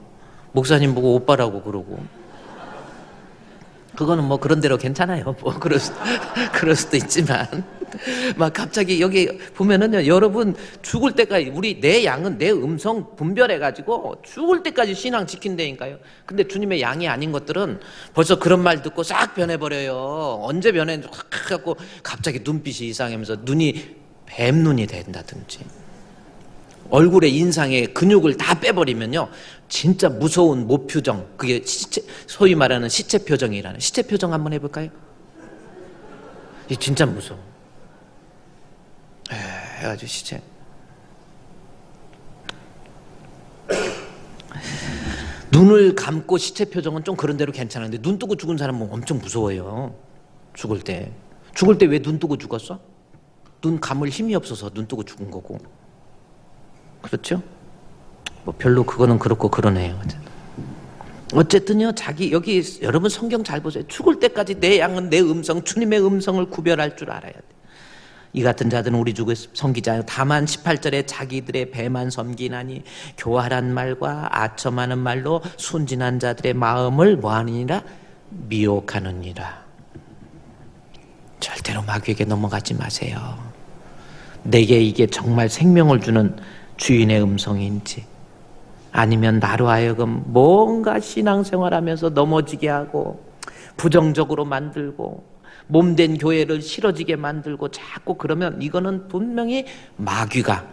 목사님 보고 오빠라고 그러고, 그거는 그런 대로 괜찮아요. 그럴 수도 있지만, 갑자기 여기 보면은요, 여러분 죽을 때까지 내 양은 내 음성 분별해가지고 죽을 때까지 신앙 지킨다니까요. 근데 주님의 양이 아닌 것들은 벌써 그런 말 듣고 싹 변해버려요. 언제 변했는지 확 갖고 갑자기 눈빛이 이상하면서 눈이 뱀눈이 된다든지, 얼굴에 인상에 근육을 다 빼버리면요, 진짜 무서운 모표정, 그게 소위 말하는 시체 표정이라는, 시체 표정 한번 해볼까요? 이게 진짜 무서워. 해가지고 시체. 눈을 감고 시체 표정은 좀 그런 대로 괜찮은데, 눈 뜨고 죽은 사람은 엄청 무서워요. 죽을 때 왜 눈 뜨고 죽었어? 눈 감을 힘이 없어서 눈 뜨고 죽은 거고. 그렇죠? 별로 그거는 그렇고 그러네요. 어쨌든요, 여기 여러분 성경 잘 보세요. 죽을 때까지 내 양은 내 음성, 주님의 음성을 구별할 줄 알아야 돼. 이 같은 자들은 우리 주를 섬기지 않고 다만 18절에 자기들의 배만 섬기나니 교활한 말과 아첨하는 말로 순진한 자들의 마음을 뭐하느니라? 미혹하느니라. 절대로 마귀에게 넘어가지 마세요. 내게 이게 정말 생명을 주는 주인의 음성인지, 아니면 나로 하여금 뭔가 신앙생활하면서 넘어지게 하고 부정적으로 만들고 몸된 교회를 싫어지게 만들고 자꾸 그러면, 이거는 분명히 마귀가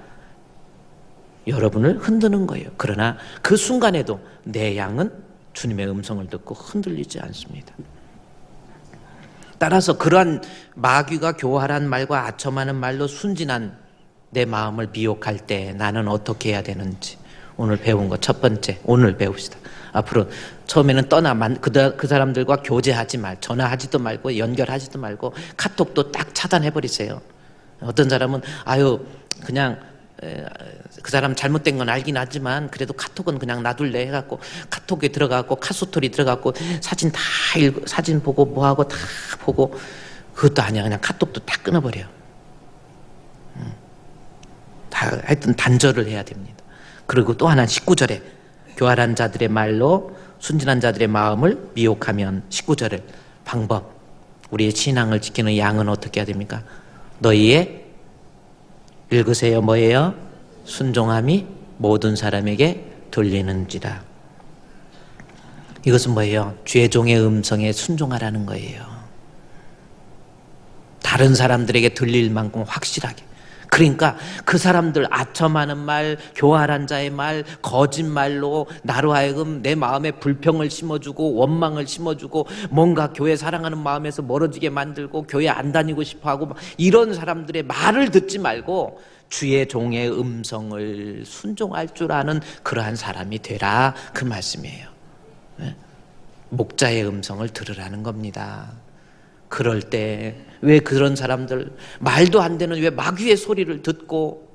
여러분을 흔드는 거예요. 그러나 그 순간에도 내 양은 주님의 음성을 듣고 흔들리지 않습니다. 따라서 그러한 마귀가 교활한 말과 아첨하는 말로 순진한 내 마음을 미혹할 때 나는 어떻게 해야 되는지, 오늘 배운 거 첫 번째, 오늘 배웁시다. 앞으로 처음에는 그 사람들과 교제하지 전화하지도 말고 연결하지도 말고 카톡도 딱 차단해버리세요. 어떤 사람은 그냥 그 사람 잘못된 건 알긴 하지만 그래도 카톡은 그냥 놔둘래 해갖고 카톡에 들어가고 카스토리 들어가고 사진 보고 뭐하고 다 보고, 그것도 아니야. 그냥 카톡도 딱 끊어버려. 하여튼 단절을 해야 됩니다. 그리고 또 하나 19절에 교활한 자들의 말로 순진한 자들의 마음을 미혹하면, 19절을 방법, 우리의 신앙을 지키는 양은 어떻게 해야 됩니까? 너희의, 읽으세요, 뭐예요? 순종함이 모든 사람에게 들리는지라. 이것은 뭐예요? 주의 종의 음성에 순종하라는 거예요. 다른 사람들에게 들릴 만큼 확실하게. 그러니까 그 사람들 아첨하는 말, 교활한 자의 말, 거짓말로 나로 하여금 내 마음에 불평을 심어주고 원망을 심어주고 뭔가 교회 사랑하는 마음에서 멀어지게 만들고 교회 안 다니고 싶어하고, 이런 사람들의 말을 듣지 말고 주의 종의 음성을 순종할 줄 아는 그러한 사람이 되라, 그 말씀이에요. 목자의 음성을 들으라는 겁니다. 그럴 때 왜 그런 사람들, 말도 안 되는 왜 마귀의 소리를 듣고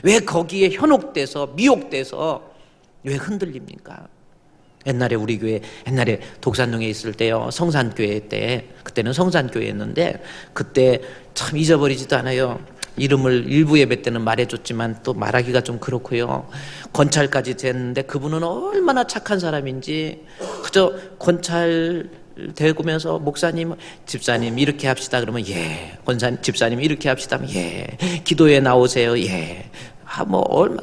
왜 거기에 현혹돼서 미혹돼서 왜 흔들립니까? 옛날에 우리 교회, 옛날에 독산동에 있을 때요, 성산교회 때, 그때는 성산교회였는데 그때 참 잊어버리지도 않아요. 이름을 일부 예배 때는 말해줬지만 또 말하기가 좀 그렇고요. 권찰까지 됐는데 그분은 얼마나 착한 사람인지 그저 권찰 되고면서 목사님, 집사님 이렇게 합시다 그러면 예, 권사님, 집사님 이렇게 합시다 하면 예, 기도에 나오세요 예.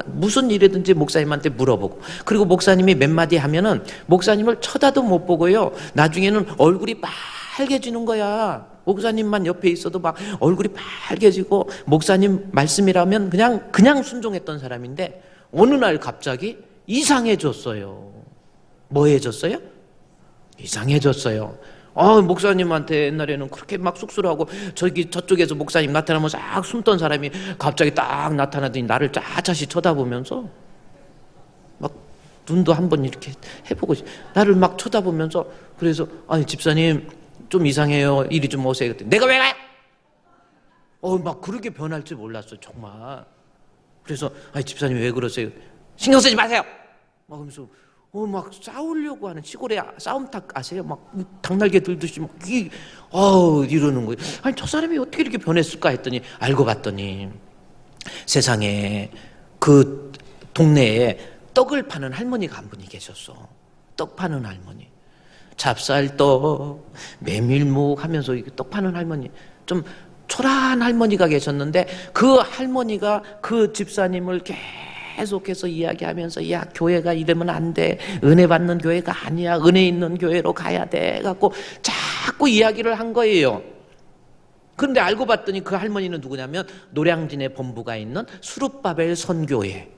무슨 일이든지 목사님한테 물어보고, 그리고 목사님이 몇 마디 하면은 목사님을 쳐다도 못 보고요. 나중에는 얼굴이 빨개지는 거야. 목사님만 옆에 있어도 막 얼굴이 빨개지고, 목사님 말씀이라면 그냥 순종했던 사람인데 어느 날 갑자기 이상해졌어요. 뭐해졌어요? 이상해졌어요. 목사님한테 옛날에는 그렇게 막 쑥스러워하고 저쪽에서 목사님 나타나면 싹 숨던 사람이 갑자기 딱 나타나더니 나를 짜차시 쳐다보면서 막 눈도 한번 이렇게 해보고 나를 막 쳐다보면서, 그래서 아니 집사님 좀 이상해요. 이리 좀 오세요. 그랬더니 내가 왜 가? 막 그렇게 변할 줄 몰랐어요 정말. 그래서 아니 집사님 왜 그러세요? 신경 쓰지 마세요. 막 그러면서 막 싸우려고 하는, 시골에 싸움탁 아세요? 막 닭날개 들듯이 막 이러는 거예요. 아니 저 사람이 어떻게 이렇게 변했을까 했더니 알고 봤더니 세상에 그 동네에 떡을 파는 할머니가 한 분이 계셨어. 떡 파는 할머니, 찹쌀떡, 메밀묵 하면서 떡 파는 할머니, 좀 초라한 할머니가 계셨는데 그 할머니가 그 집사님을 계속해서 이야기하면서 야, 교회가 이러면 안 돼, 은혜 받는 교회가 아니야, 은혜 있는 교회로 가야 돼 갖고 자꾸 이야기를 한 거예요. 그런데 알고 봤더니 그 할머니는 누구냐면 노량진에 본부가 있는 수룹바벨 선교회.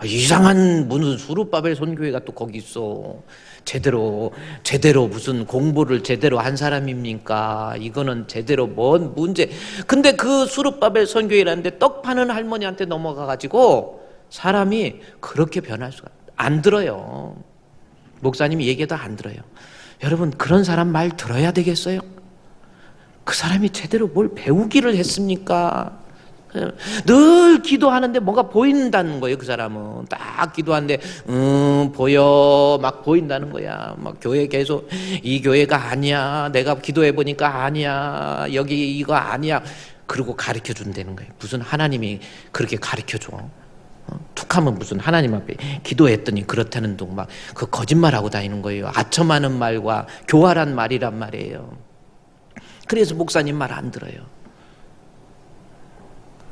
이상한 무슨 수룹바벨 선교회가 또 거기 있어. 제대로 무슨 공부를 제대로 한 사람입니까? 이거는 제대로 뭔 문제. 근데 그 수룹바벨 선교회라는데 떡 파는 할머니한테 넘어가 가지고 사람이 그렇게 변할 수가 안 들어요. 목사님이 얘기해도 안 들어요. 여러분 그런 사람 말 들어야 되겠어요? 그 사람이 제대로 뭘 배우기를 했습니까? 늘 기도하는데 뭐가 보인다는 거예요. 그 사람은 딱 기도하는데 보여, 막 보인다는 거야. 막 교회 계속 이 교회가 아니야, 내가 기도해 보니까 아니야, 여기 이거 아니야, 그리고 가르쳐 준다는 거예요. 무슨 하나님이 그렇게 가르쳐 줘? 툭하면 무슨 하나님 앞에 기도했더니 그렇다는 둥 막 그 거짓말하고 다니는 거예요. 아첨하는 말과 교활한 말이란 말이에요. 그래서 목사님 말 안 들어요.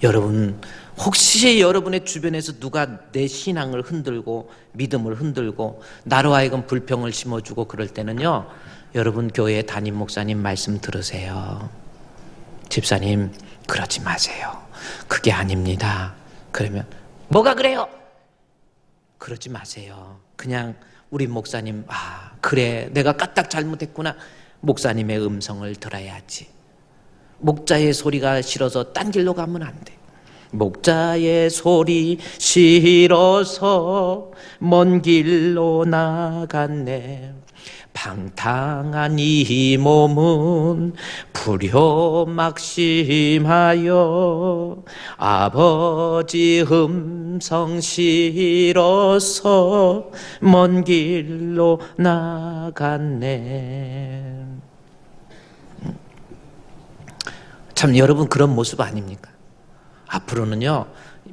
여러분 혹시 여러분의 주변에서 누가 내 신앙을 흔들고 믿음을 흔들고 나로 하여금 불평을 심어주고 그럴 때는요, 여러분 교회 담임 목사님 말씀 들으세요. 집사님 그러지 마세요, 그게 아닙니다. 그러면 뭐가 그래요? 그러지 마세요. 그냥 우리 목사님 그래 내가 까딱 잘못했구나, 목사님의 음성을 들어야지. 목자의 소리가 싫어서 딴 길로 가면 안 돼. 목자의 소리 싫어서 먼 길로 나갔네. 방탕한 이 몸은 불효막심하여 아버지 음성 싫어서 먼 길로 나갔네. 참 여러분 그런 모습 아닙니까? 앞으로는요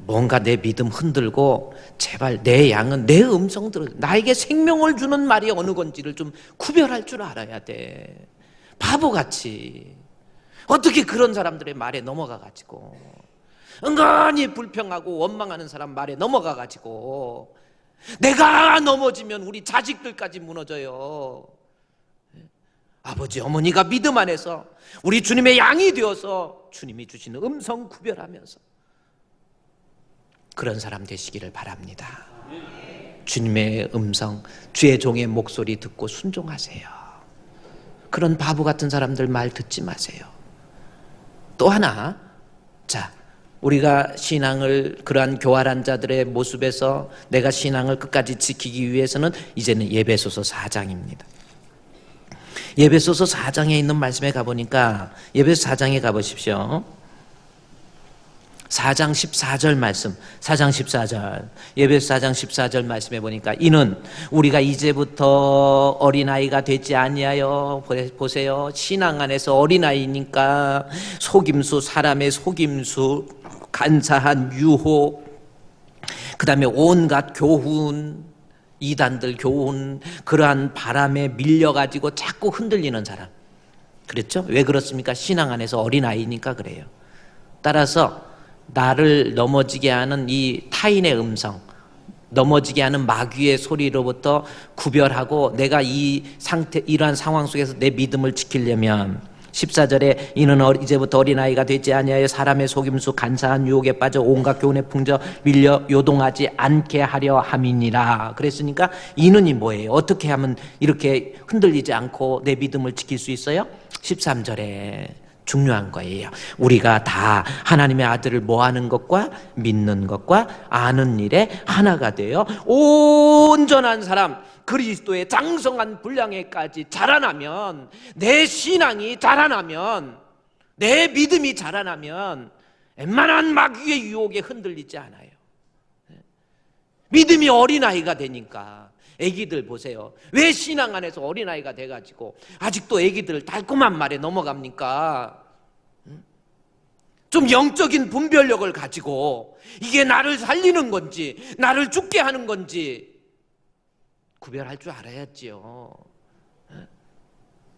뭔가 내 믿음 흔들고 제발 내 양은 내 음성 들어, 나에게 생명을 주는 말이 어느 건지를 좀 구별할 줄 알아야 돼. 바보같이 어떻게 그런 사람들의 말에 넘어가 가지고 은근히 불평하고 원망하는 사람 말에 넘어가 가지고 내가 넘어지면 우리 자식들까지 무너져요. 아버지 어머니가 믿음 안에서 우리 주님의 양이 되어서 주님이 주시는 음성 구별하면서 그런 사람 되시기를 바랍니다. 주님의 음성, 주의 종의 목소리 듣고 순종하세요. 그런 바보 같은 사람들 말 듣지 마세요. 또 하나, 우리가 신앙을 그러한 교활한 자들의 모습에서 내가 신앙을 끝까지 지키기 위해서는 이제는 에베소서 4장입니다. 에베소서 4장에 있는 말씀에 가보니까 에베소 4장에 가보십시오. 4장 14절 말씀, 4장 14절, 예배서 4장 14절 말씀해 보니까 이는 우리가 이제부터 어린아이가 되지 아니하여, 보세요, 신앙 안에서 어린아이니까 속임수, 사람의 속임수, 간사한 유혹, 그 다음에 온갖 교훈, 이단들 교훈, 그러한 바람에 밀려가지고 자꾸 흔들리는 사람. 그렇죠? 왜 그렇습니까? 신앙 안에서 어린아이니까 그래요. 따라서 나를 넘어지게 하는 이 타인의 음성, 넘어지게 하는 마귀의 소리로부터 구별하고 내가 이 상태, 이러한 상황 속에서 내 믿음을 지키려면 14절에 이는 이제부터 어린아이가 되지 아니하여 사람의 속임수 간사한 유혹에 빠져 온갖 교훈에 풍져 밀려 요동하지 않게 하려 함이니라. 그랬으니까 이는이 뭐예요? 어떻게 하면 이렇게 흔들리지 않고 내 믿음을 지킬 수 있어요? 13절에 중요한 거예요. 우리가 다 하나님의 아들을 뭐하는 것과 믿는 것과 아는 일에 하나가 되어 온전한 사람, 그리스도의 장성한 분량에까지 자라나면, 내 신앙이 자라나면, 내 믿음이 자라나면 웬만한 마귀의 유혹에 흔들리지 않아요. 믿음이 어린아이가 되니까. 애기들 보세요. 왜 신앙 안에서 어린아이가 돼가지고 아직도 애기들 달콤한 말에 넘어갑니까? 좀 영적인 분별력을 가지고 이게 나를 살리는 건지 나를 죽게 하는 건지 구별할 줄 알아야지요.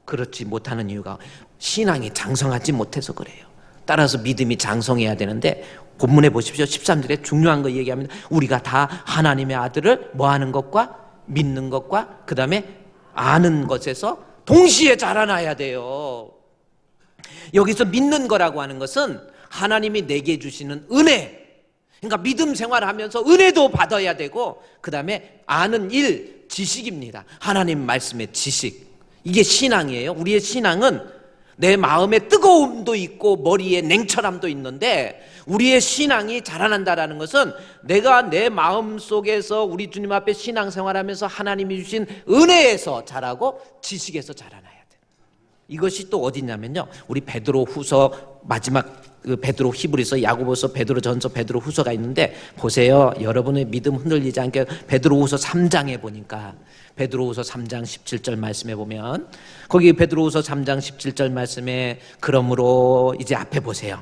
그렇지 못하는 이유가 신앙이 장성하지 못해서 그래요. 따라서 믿음이 장성해야 되는데 본문에 보십시오. 13절에 중요한 거 얘기합니다. 우리가 다 하나님의 아들을 뭐하는 것과 믿는 것과 그 다음에 아는 것에서 동시에 자라나야 돼요. 여기서 믿는 거라고 하는 것은 하나님이 내게 주시는 은혜, 그러니까 믿음 생활하면서 은혜도 받아야 되고 그 다음에 아는 일, 지식입니다. 하나님 말씀의 지식, 이게 신앙이에요. 우리의 신앙은 내 마음에 뜨거움도 있고 머리에 냉철함도 있는데 우리의 신앙이 자라난다라는 것은 내가 내 마음 속에서 우리 주님 앞에 신앙생활하면서 하나님이 주신 은혜에서 자라고 지식에서 자라나야 돼. 이것이 또 어디냐면요, 우리 베드로후서 마지막 베드로 히브리서, 야고보서, 베드로전서, 베드로후서가 있는데 보세요. 여러분의 믿음 흔들리지 않게 베드로후서 3장에 보니까 베드로후서 3장 17절 말씀에 보면 거기 베드로후서 3장 17절 말씀에 그러므로 이제 앞에 보세요.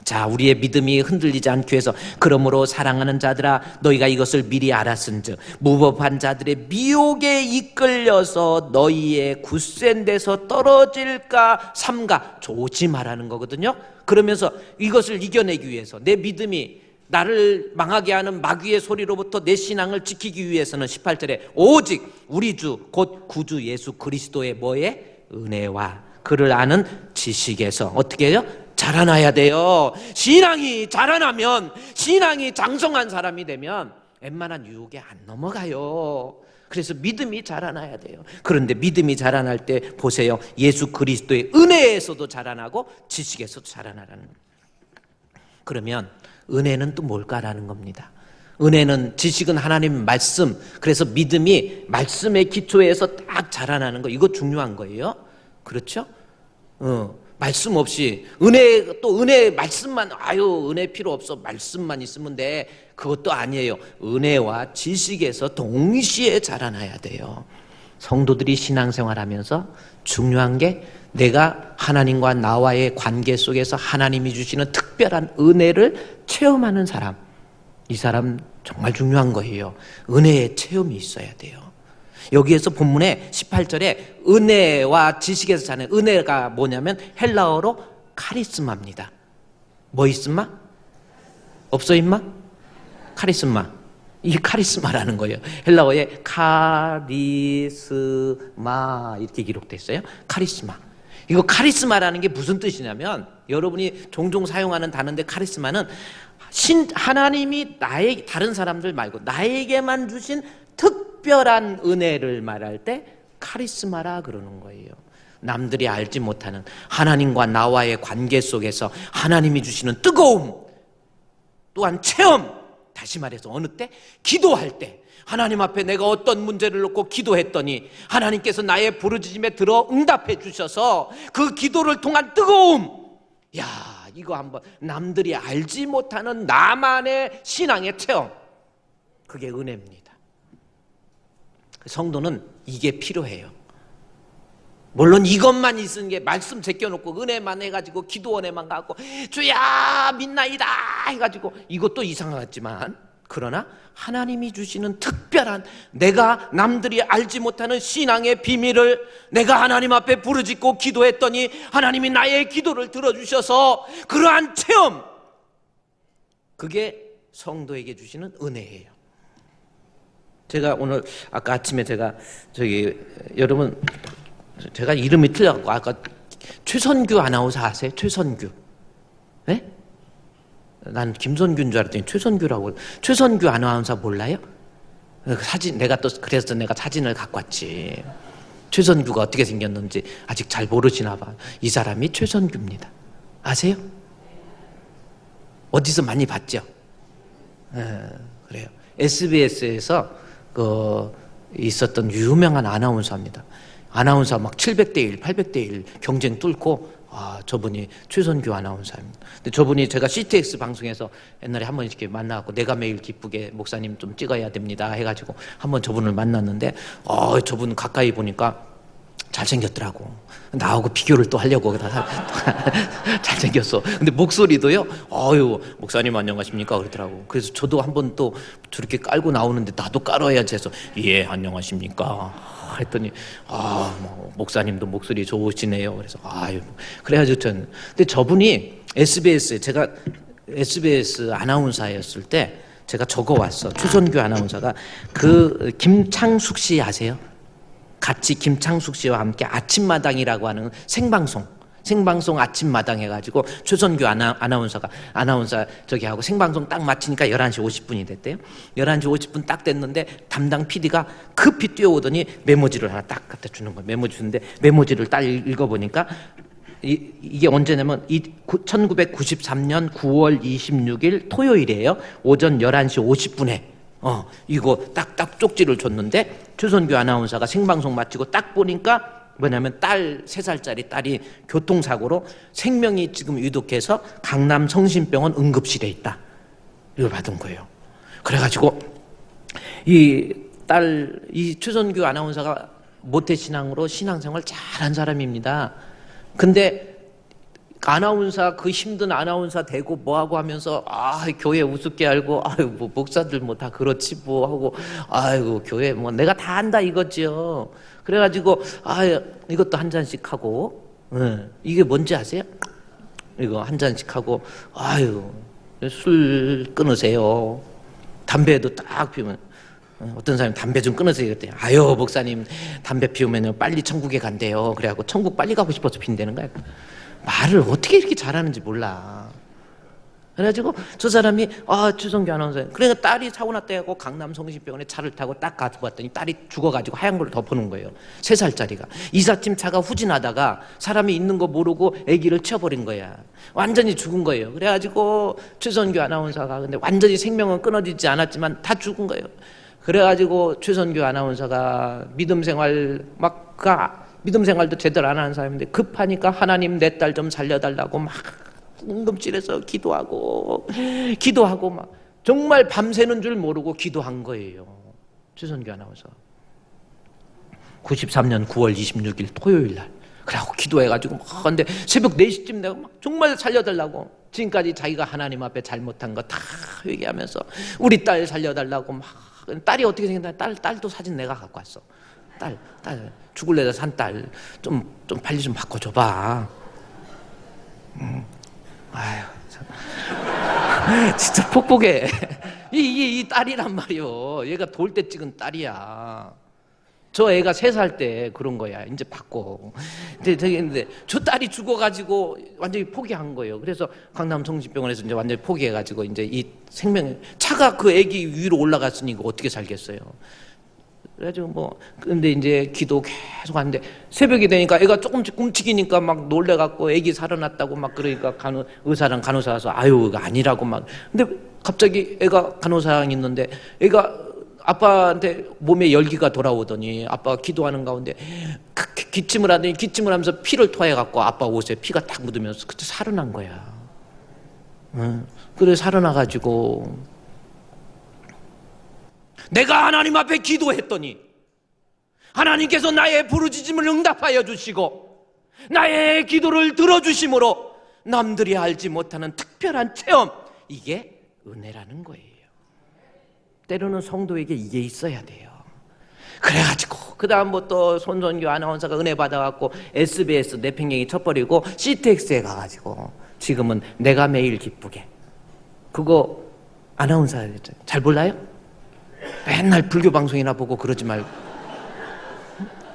자, 우리의 믿음이 흔들리지 않기 위해서 그러므로 사랑하는 자들아 너희가 이것을 미리 알았은즉 무법한 자들의 미혹에 이끌려서 너희의 굳센 데서 떨어질까 삼가 조심하라는 거거든요. 그러면서 이것을 이겨내기 위해서 내 믿음이 나를 망하게 하는 마귀의 소리로부터 내 신앙을 지키기 위해서는 18절에 오직 우리 주 곧 구주 예수 그리스도의 뭐에? 은혜와 그를 아는 지식에서 어떻게 해요? 자라나야 돼요. 신앙이 자라나면, 신앙이 장성한 사람이 되면 웬만한 유혹에 안 넘어가요. 그래서 믿음이 자라나야 돼요. 그런데 믿음이 자라날 때 보세요. 예수 그리스도의 은혜에서도 자라나고 지식에서도 자라나라는 겁니다. 그러면 은혜는 또 뭘까라는 겁니다. 은혜는, 지식은 하나님 말씀, 그래서 믿음이 말씀의 기초에서 딱 자라나는 거, 이거 중요한 거예요. 그렇죠? 말씀 없이 은혜 말씀만, 은혜 필요 없어, 말씀만 있으면 돼, 그것도 아니에요. 은혜와 지식에서 동시에 자라나야 돼요. 성도들이 신앙생활하면서 중요한 게 내가 하나님과 나와의 관계 속에서 하나님이 주시는 특별한 은혜를 체험하는 사람, 이 사람 정말 중요한 거예요. 은혜의 체험이 있어야 돼요. 여기에서 본문에 18절에 은혜와 지식에서 자는, 은혜가 뭐냐면 헬라어로 카리스마입니다. 뭐 있음마? 없어 임마? 카리스마. 이게 카리스마라는 거예요. 헬라어에 카리스마 이렇게 기록되어 있어요. 카리스마. 이거 카리스마라는 게 무슨 뜻이냐면, 여러분이 종종 사용하는 단어인데, 카리스마는 하나님이 다른 사람들 말고 나에게만 주신 특별한 은혜를 말할 때 카리스마라 그러는 거예요. 남들이 알지 못하는 하나님과 나와의 관계 속에서 하나님이 주시는 뜨거움, 또한 체험, 다시 말해서 어느 때? 기도할 때 하나님 앞에 내가 어떤 문제를 놓고 기도했더니 하나님께서 나의 부르짖음에 들어 응답해 주셔서 그 기도를 통한 뜨거움, 야, 이거 한번 남들이 알지 못하는 나만의 신앙의 체험, 그게 은혜입니다. 성도는 이게 필요해요. 물론 이것만 있는 게 말씀 제껴놓고 은혜만 해가지고 기도원에만 가고 주야 믿나이다 해가지고 이것도 이상하지만, 그러나 하나님이 주시는 특별한, 내가 남들이 알지 못하는 신앙의 비밀을 내가 하나님 앞에 부르짖고 기도했더니 하나님이 나의 기도를 들어주셔서 그러한 체험, 그게 성도에게 주시는 은혜예요. 제가 오늘 아까 아침에 여러분 제가 이름이 틀려갖고 아까 최선규 아나운서 아세요? 최선규. 네? 난 김선규인 줄 알았더니 최선규라고. 최선규 아나운서 몰라요? 사진, 그래서 내가 사진을 갖고 왔지. 최선규가 어떻게 생겼는지 아직 잘 모르시나 봐. 이 사람이 최선규입니다. 아세요? 어디서 많이 봤죠? 그래요. SBS에서 있었던 유명한 아나운서입니다. 아나운서 막 700대 1, 800대 1 경쟁 뚫고, 저분이 최선규 아나운서입니다. 근데 저분이 제가 CTX 방송에서 옛날에 한번 이렇게 만나갖고 내가 매일 기쁘게 목사님 좀 찍어야 됩니다 해가지고 한번 저분을 만났는데, 저분 가까이 보니까 잘생겼더라고. 나하고 비교를 또 하려고 잘생겼어. 근데 목소리도요, 목사님 안녕하십니까 그러더라고. 그래서 저도 한번 또 저렇게 깔고 나오는데 나도 깔아야지 해서 예 안녕하십니까 했더니 목사님도 목소리 좋으시네요. 그래서 그래가지고 근데 저분이 제가 SBS 아나운서였을 때 제가 적어왔어. 최선규 아나운서가 김창숙 씨 아세요? 같이 김창숙 씨와 함께 아침마당이라고 하는 생방송 아침마당 해가지고 최선규 아나운서 하고 생방송 딱 마치니까 11시 50분이 됐대요. 11시 50분 딱 됐는데 담당 PD가 급히 뛰어오더니 메모지를 하나 딱 갖다 주는 거예요. 메모지 주는데 메모지를 딱 읽어보니까 이게 언제냐면 1993년 9월 26일 토요일이에요. 오전 11시 50분에 이거 딱 쪽지를 줬는데, 최선규 아나운서가 생방송 마치고 딱 보니까 뭐냐면 3살짜리 딸이 교통사고로 생명이 지금 위독해서 강남 성심병원 응급실에 있다, 이걸 받은 거예요. 그래가지고 이 최선규 아나운서가 모태신앙으로 신앙생활 잘한 사람입니다. 근데 그 힘든 아나운서 되고 뭐하고 하면서 교회 우습게 알고 목사들 뭐 다 그렇지 뭐 하고 교회 뭐 내가 다 한다 이거지요. 그래가지고 이것도 한 잔씩 하고, 이게 뭔지 아세요? 이거 한 잔씩 하고 술 끊으세요. 담배도 딱 피우면 어떤 사람이 담배 좀 끊으세요 그랬더니 목사님 담배 피우면 빨리 천국에 간대요. 그래갖고 천국 빨리 가고 싶어서 핀다는 거야. 말을 어떻게 이렇게 잘하는지 몰라. 그래가지고 저 사람이 최선규 아나운서, 그러니까 딸이 사고 났다 해갖고 강남 성심병원에 차를 타고 딱 가서 봤더니 딸이 죽어가지고 하얀 걸 덮어놓은 거예요. 3살짜리가 이삿짐 차가 후진하다가 사람이 있는 거 모르고 아기를 치워버린 거야. 완전히 죽은 거예요. 그래가지고 최선규 아나운서가, 근데 완전히 생명은 끊어지지 않았지만 다 죽은 거예요. 그래가지고 최선규 아나운서가 믿음 생활도 제대로 안 하는 사람인데 급하니까 하나님 내 딸 좀 살려달라고 막 응급실에서 기도하고 막 정말 밤새는 줄 모르고 기도한 거예요. 최선규 아나운서 93년 9월 26일 토요일 날 그래갖고 기도해가지고 근데 새벽 4시쯤 내가 막 정말 살려달라고, 지금까지 자기가 하나님 앞에 잘못한 거 다 회개하면서 우리 딸 살려달라고 막. 딸이 어떻게 생겼나? 딸도 사진 내가 갖고 왔어. 딸 죽을래다 산 딸 좀 빨리 좀 바꿔줘봐. 진짜 폭폭해. 이 딸이란 말이요. 얘가 돌 때 찍은 딸이야. 저 애가 3살 때 그런 거야. 이제 바꿔. 근데 저 딸이 죽어가지고 완전히 포기한 거예요. 그래서 강남 성심병원에서 이제 완전히 포기해가지고 이제 이 차가 그 애기 위로 올라갔으니 이거 어떻게 살겠어요. 그래가지고 근데 이제 기도 계속 하는데 새벽이 되니까 애가 조금씩 움직이니까 막 놀래갖고 애기 살아났다고 막 그러니까 의사랑 간호사 와서 이거 아니라고 막. 근데 갑자기 애가 간호사랑 있는데 애가 아빠한테 몸에 열기가 돌아오더니 아빠가 기도하는 가운데 기침을 하면서 피를 토해갖고 아빠 옷에 피가 딱 묻으면서 그때 살아난 거야. 그래 살아나가지고 내가 하나님 앞에 기도했더니 하나님께서 나의 부르짖음을 응답하여 주시고 나의 기도를 들어주심으로 남들이 알지 못하는 특별한 체험, 이게 은혜라는 거예요. 때로는 성도에게 이게 있어야 돼요. 그래가지고 그 다음부터 손선교 아나운서가 은혜 받아갖고 SBS 내팽개기 쳐버리고 CTX에 가가지고 지금은 내가 매일 기쁘게, 그거 아나운서 잘 몰라요? 맨날 불교 방송이나 보고 그러지 말고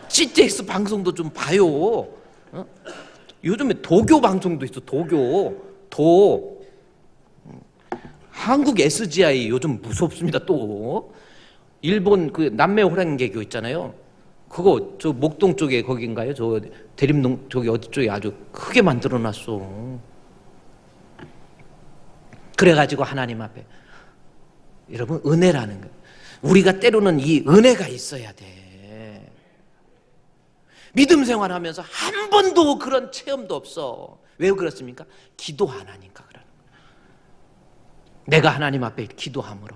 CTX 방송도 좀 봐요. 요즘에 도교 방송도 있어. 한국 SGI 요즘 무섭습니다. 또 일본 그 남매 호랑개교 있잖아요. 그거 저 목동 쪽에 거긴가요? 저 대림동 저기 어디 쪽에 아주 크게 만들어놨어. 그래가지고 하나님 앞에, 여러분, 은혜라는 거, 우리가 때로는 이 은혜가 있어야 돼. 믿음 생활하면서 한 번도 그런 체험도 없어. 왜 그렇습니까? 기도 안 하니까 그러는 거야. 내가 하나님 앞에 기도함으로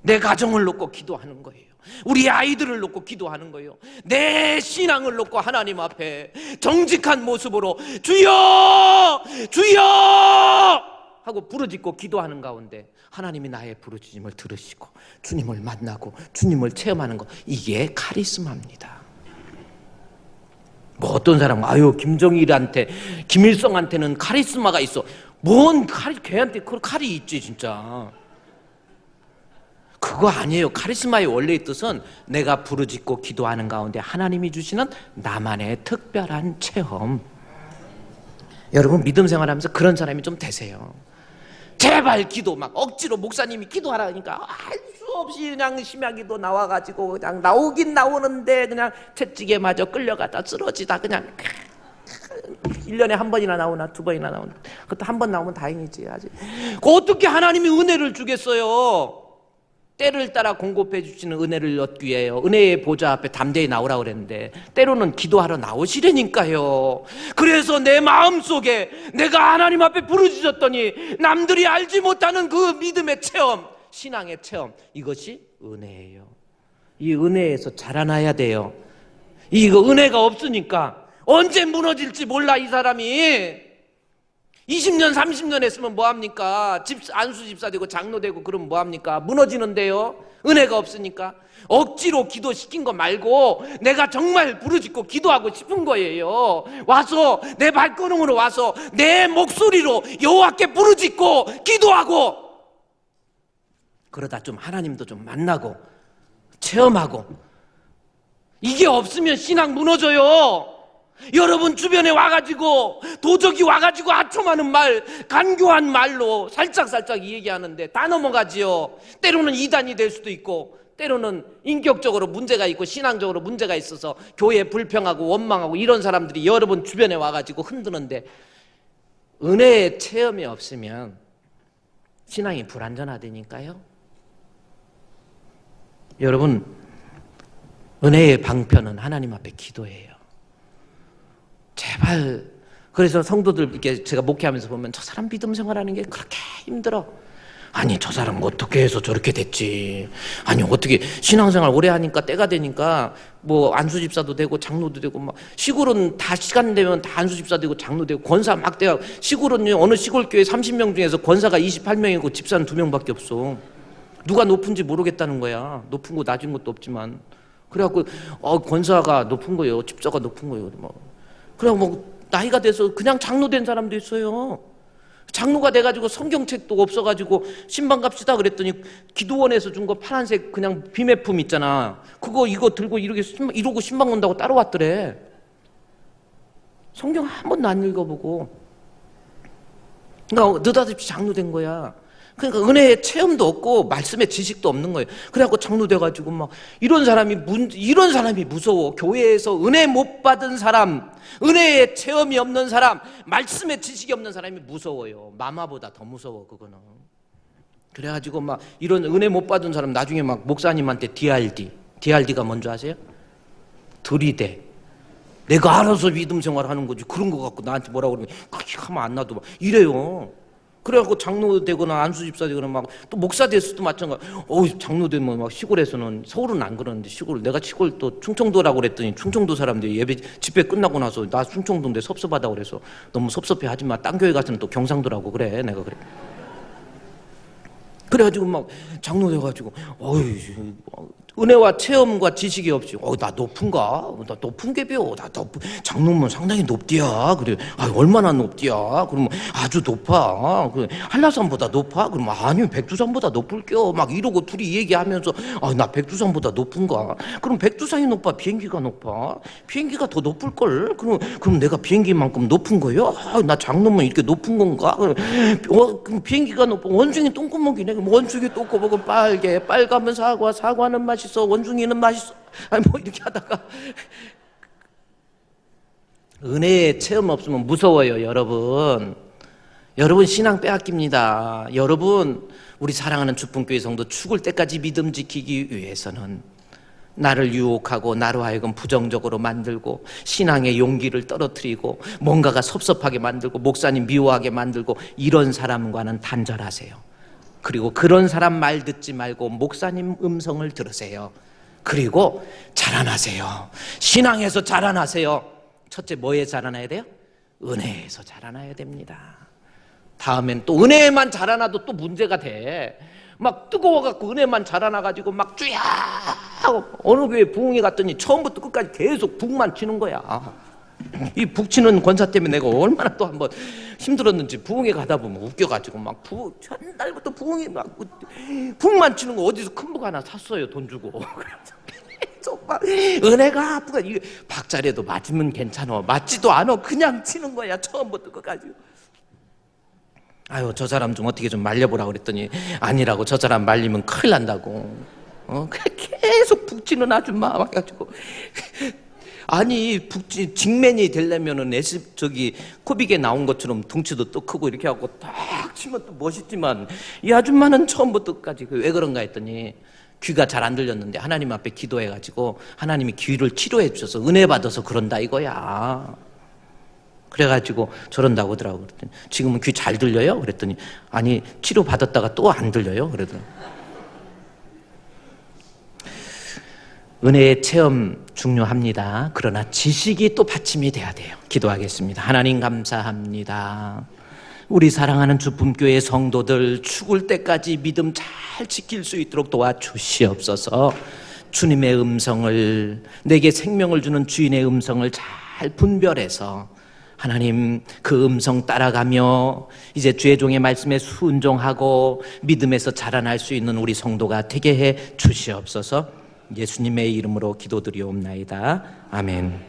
내 가정을 놓고 기도하는 거예요. 우리 아이들을 놓고 기도하는 거예요. 내 신앙을 놓고 하나님 앞에 정직한 모습으로 주여 주여 하고 부르짖고 기도하는 가운데 하나님이 나의 부르짖음을 들으시고 주님을 만나고 주님을 체험하는 거, 이게 카리스마입니다. 뭐 어떤 사람은 김정일한테, 김일성한테는 카리스마가 있어. 뭔 걔한테 그 칼이 있지 진짜. 그거 아니에요. 카리스마의 원래의 뜻은 내가 부르짖고 기도하는 가운데 하나님이 주시는 나만의 특별한 체험. 여러분, 믿음 생활하면서 그런 사람이 좀 되세요. 제발 기도, 막 억지로 목사님이 기도하라 하니까 할 수 없이 그냥 심야기도 나와가지고 그냥 나오긴 나오는데 그냥 채찍에 마저 끌려가다 쓰러지다 그냥 1년에 한 번이나 나오나 두 번이나 나오나, 그것도 한 번 나오면 다행이지. 아직 어떻게 하나님이 은혜를 주겠어요? 때를 따라 공급해 주시는 은혜를 얻기 위해요. 은혜의 보좌 앞에 담대히 나오라 그랬는데 때로는 기도하러 나오시라니까요. 그래서 내 마음속에 내가 하나님 앞에 부르짖었더니 남들이 알지 못하는 그 믿음의 체험, 신앙의 체험, 이것이 은혜예요. 이 은혜에서 자라나야 돼요. 이거 은혜가 없으니까 언제 무너질지 몰라. 이 사람이 20년 30년 했으면 뭐합니까? 안수 집사 되고 장로 되고 그러면 뭐합니까? 무너지는데요. 은혜가 없으니까. 억지로 기도시킨 거 말고 내가 정말 부르짖고 기도하고 싶은 거예요. 와서 내 발걸음으로 와서 내 목소리로 여호와께 부르짖고 기도하고, 그러다 좀 하나님도 좀 만나고 체험하고. 이게 없으면 신앙 무너져요. 여러분 주변에 와가지고 도적이 와가지고 아첨하는 말, 간교한 말로 살짝살짝 얘기하는데 다 넘어가지요. 때로는 이단이 될 수도 있고 때로는 인격적으로 문제가 있고 신앙적으로 문제가 있어서 교회 불평하고 원망하고 이런 사람들이 여러분 주변에 와가지고 흔드는데, 은혜의 체험이 없으면 신앙이 불완전하다니까요. 여러분, 은혜의 방편은 하나님 앞에 기도예요. 제발. 그래서 성도들 이렇게 제가 목회하면서 보면 저 사람 믿음 생활하는 게 그렇게 힘들어. 아니, 저 사람 어떻게 해서 저렇게 됐지. 아니, 어떻게 신앙생활 오래 하니까 때가 되니까 뭐 안수집사도 되고 장로도 되고, 막 시골은 다 시간 되면 다 안수집사 되고 장로 되고 권사 막 돼요. 시골은 어느 시골 교회 30명 중에서 권사가 28명이고 집사는 2명밖에 없어. 누가 높은지 모르겠다는 거야. 높은 거 낮은 것도 없지만. 그래갖고 권사가 높은 거예요. 집사가 높은 거예요. 그래 뭐 나이가 돼서 그냥 장로 된 사람도 있어요. 장로가 돼가지고 성경책도 없어가지고 신방 갑시다 그랬더니 기도원에서 준 거 파란색 그냥 비매품 있잖아. 이거 들고 이러고 신방 온다고 따라왔더래. 성경 한 번도 안 읽어보고. 그러니까 느닷없이 장로 된 거야. 그러니까 은혜의 체험도 없고 말씀의 지식도 없는 거예요. 그래갖고 장로 돼가지고 막 이런 사람이 무서워. 교회에서 은혜 못 받은 사람, 은혜의 체험이 없는 사람, 말씀의 지식이 없는 사람이 무서워요. 마마보다 더 무서워 그거는. 그래가지고 막 이런 은혜 못 받은 사람 나중에 막 목사님한테 DRD가 뭔지 아세요? 들이대. 내가 알아서 믿음 생활하는 거지. 그런 거 갖고 나한테 뭐라고 그러면 그렇게 하면 안 놔도 막 이래요. 그래갖고 장로 되거나 안수집사 되거나 막 또 목사 됐어도 마찬가지. 장로 되면 막 시골에서는, 서울은 안 그러는데 내가 시골 또 충청도라고 그랬더니 충청도 사람들이 예배 집회 끝나고 나서 나 충청도인데 섭섭하다고 그래서 너무 섭섭해 하지 마. 딴 교회 가서는 또 경상도라고 그래. 내가 그래. 그래가지고 막 장로 돼가지고 은혜와 체험과 지식이 없이 나 높은가? 나 높은 게 배워. 장로면 상당히 높디야. 그래. 얼마나 높디야? 그러면 아주 높아. 그래. 한라산보다 높아? 그러면 아니 백두산보다 높을겨. 막 이러고 둘이 얘기하면서 나 백두산보다 높은가? 그럼 백두산이 높아? 비행기가 높아? 비행기가 더 높을걸? 그럼 내가 비행기만큼 높은 거요? 나 장로면 이렇게 높은 건가? 그럼 비행기가 높아? 원숭이 똥구멍이네. 그럼 원숭이 똥구멍은 빨가면 사과는 맛있어. 원숭이는 맛있어. 뭐 이렇게 하다가 은혜의 체험 없으면 무서워요, 여러분. 여러분 신앙 빼앗깁니다. 여러분, 우리 사랑하는 주품교회 성도 죽을 때까지 믿음 지키기 위해서는 나를 유혹하고 나로 하여금 부정적으로 만들고 신앙의 용기를 떨어뜨리고 뭔가가 섭섭하게 만들고 목사님 미워하게 만들고 이런 사람과는 단절하세요. 그리고 그런 사람 말 듣지 말고 목사님 음성을 들으세요. 그리고 자라나세요. 신앙에서 자라나세요. 첫째 뭐에 자라나야 돼요? 은혜에서 자라나야 됩니다. 다음엔 또 은혜에만 자라나도 또 문제가 돼. 막 뜨거워갖고 은혜만 자라나가지고 막 쭈야 어느 교회 부흥회 갔더니 처음부터 끝까지 계속 북만 치는 거야. 이 북치는 권사 때문에 내가 얼마나 또 한번 힘들었는지. 부흥회 가다 보면 웃겨가지고 막 전날부터 부흥회 막 북만 치는 거. 어디서 큰 북 하나 샀어요, 돈 주고. 계속 막 은혜가 아프가. 박자라도 맞으면 괜찮아. 맞지도 않아. 그냥 치는 거야, 처음부터 끝까지. 저 사람 좀 어떻게 좀 말려보라고 그랬더니 아니라고. 저 사람 말리면 큰일 난다고. 계속 북치는 아줌마 와가지고. 아니 직맨이 되려면은 코빅에 나온 것처럼 덩치도 또 크고 이렇게 하고 딱 치면 또 멋있지만 이 아줌마는 처음부터 끝까지 왜 그런가 했더니 귀가 잘 안 들렸는데 하나님 앞에 기도해가지고 하나님이 귀를 치료해 주셔서 은혜 받아서 그런다 이거야. 그래가지고 저런다고 하더라고. 그랬더니 지금은 귀 잘 들려요? 그랬더니 아니 치료 받았다가 또 안 들려요? 그러더라고. 은혜의 체험 중요합니다. 그러나 지식이 또 받침이 돼야 돼요. 기도하겠습니다. 하나님 감사합니다. 우리 사랑하는 주품교회 성도들 죽을 때까지 믿음 잘 지킬 수 있도록 도와주시옵소서. 주님의 음성을, 내게 생명을 주는 주인의 음성을 잘 분별해서 하나님 그 음성 따라가며 이제 주의 종의 말씀에 순종하고 믿음에서 자라날 수 있는 우리 성도가 되게 해 주시옵소서. 예수님의 이름으로 기도드리옵나이다. 아멘.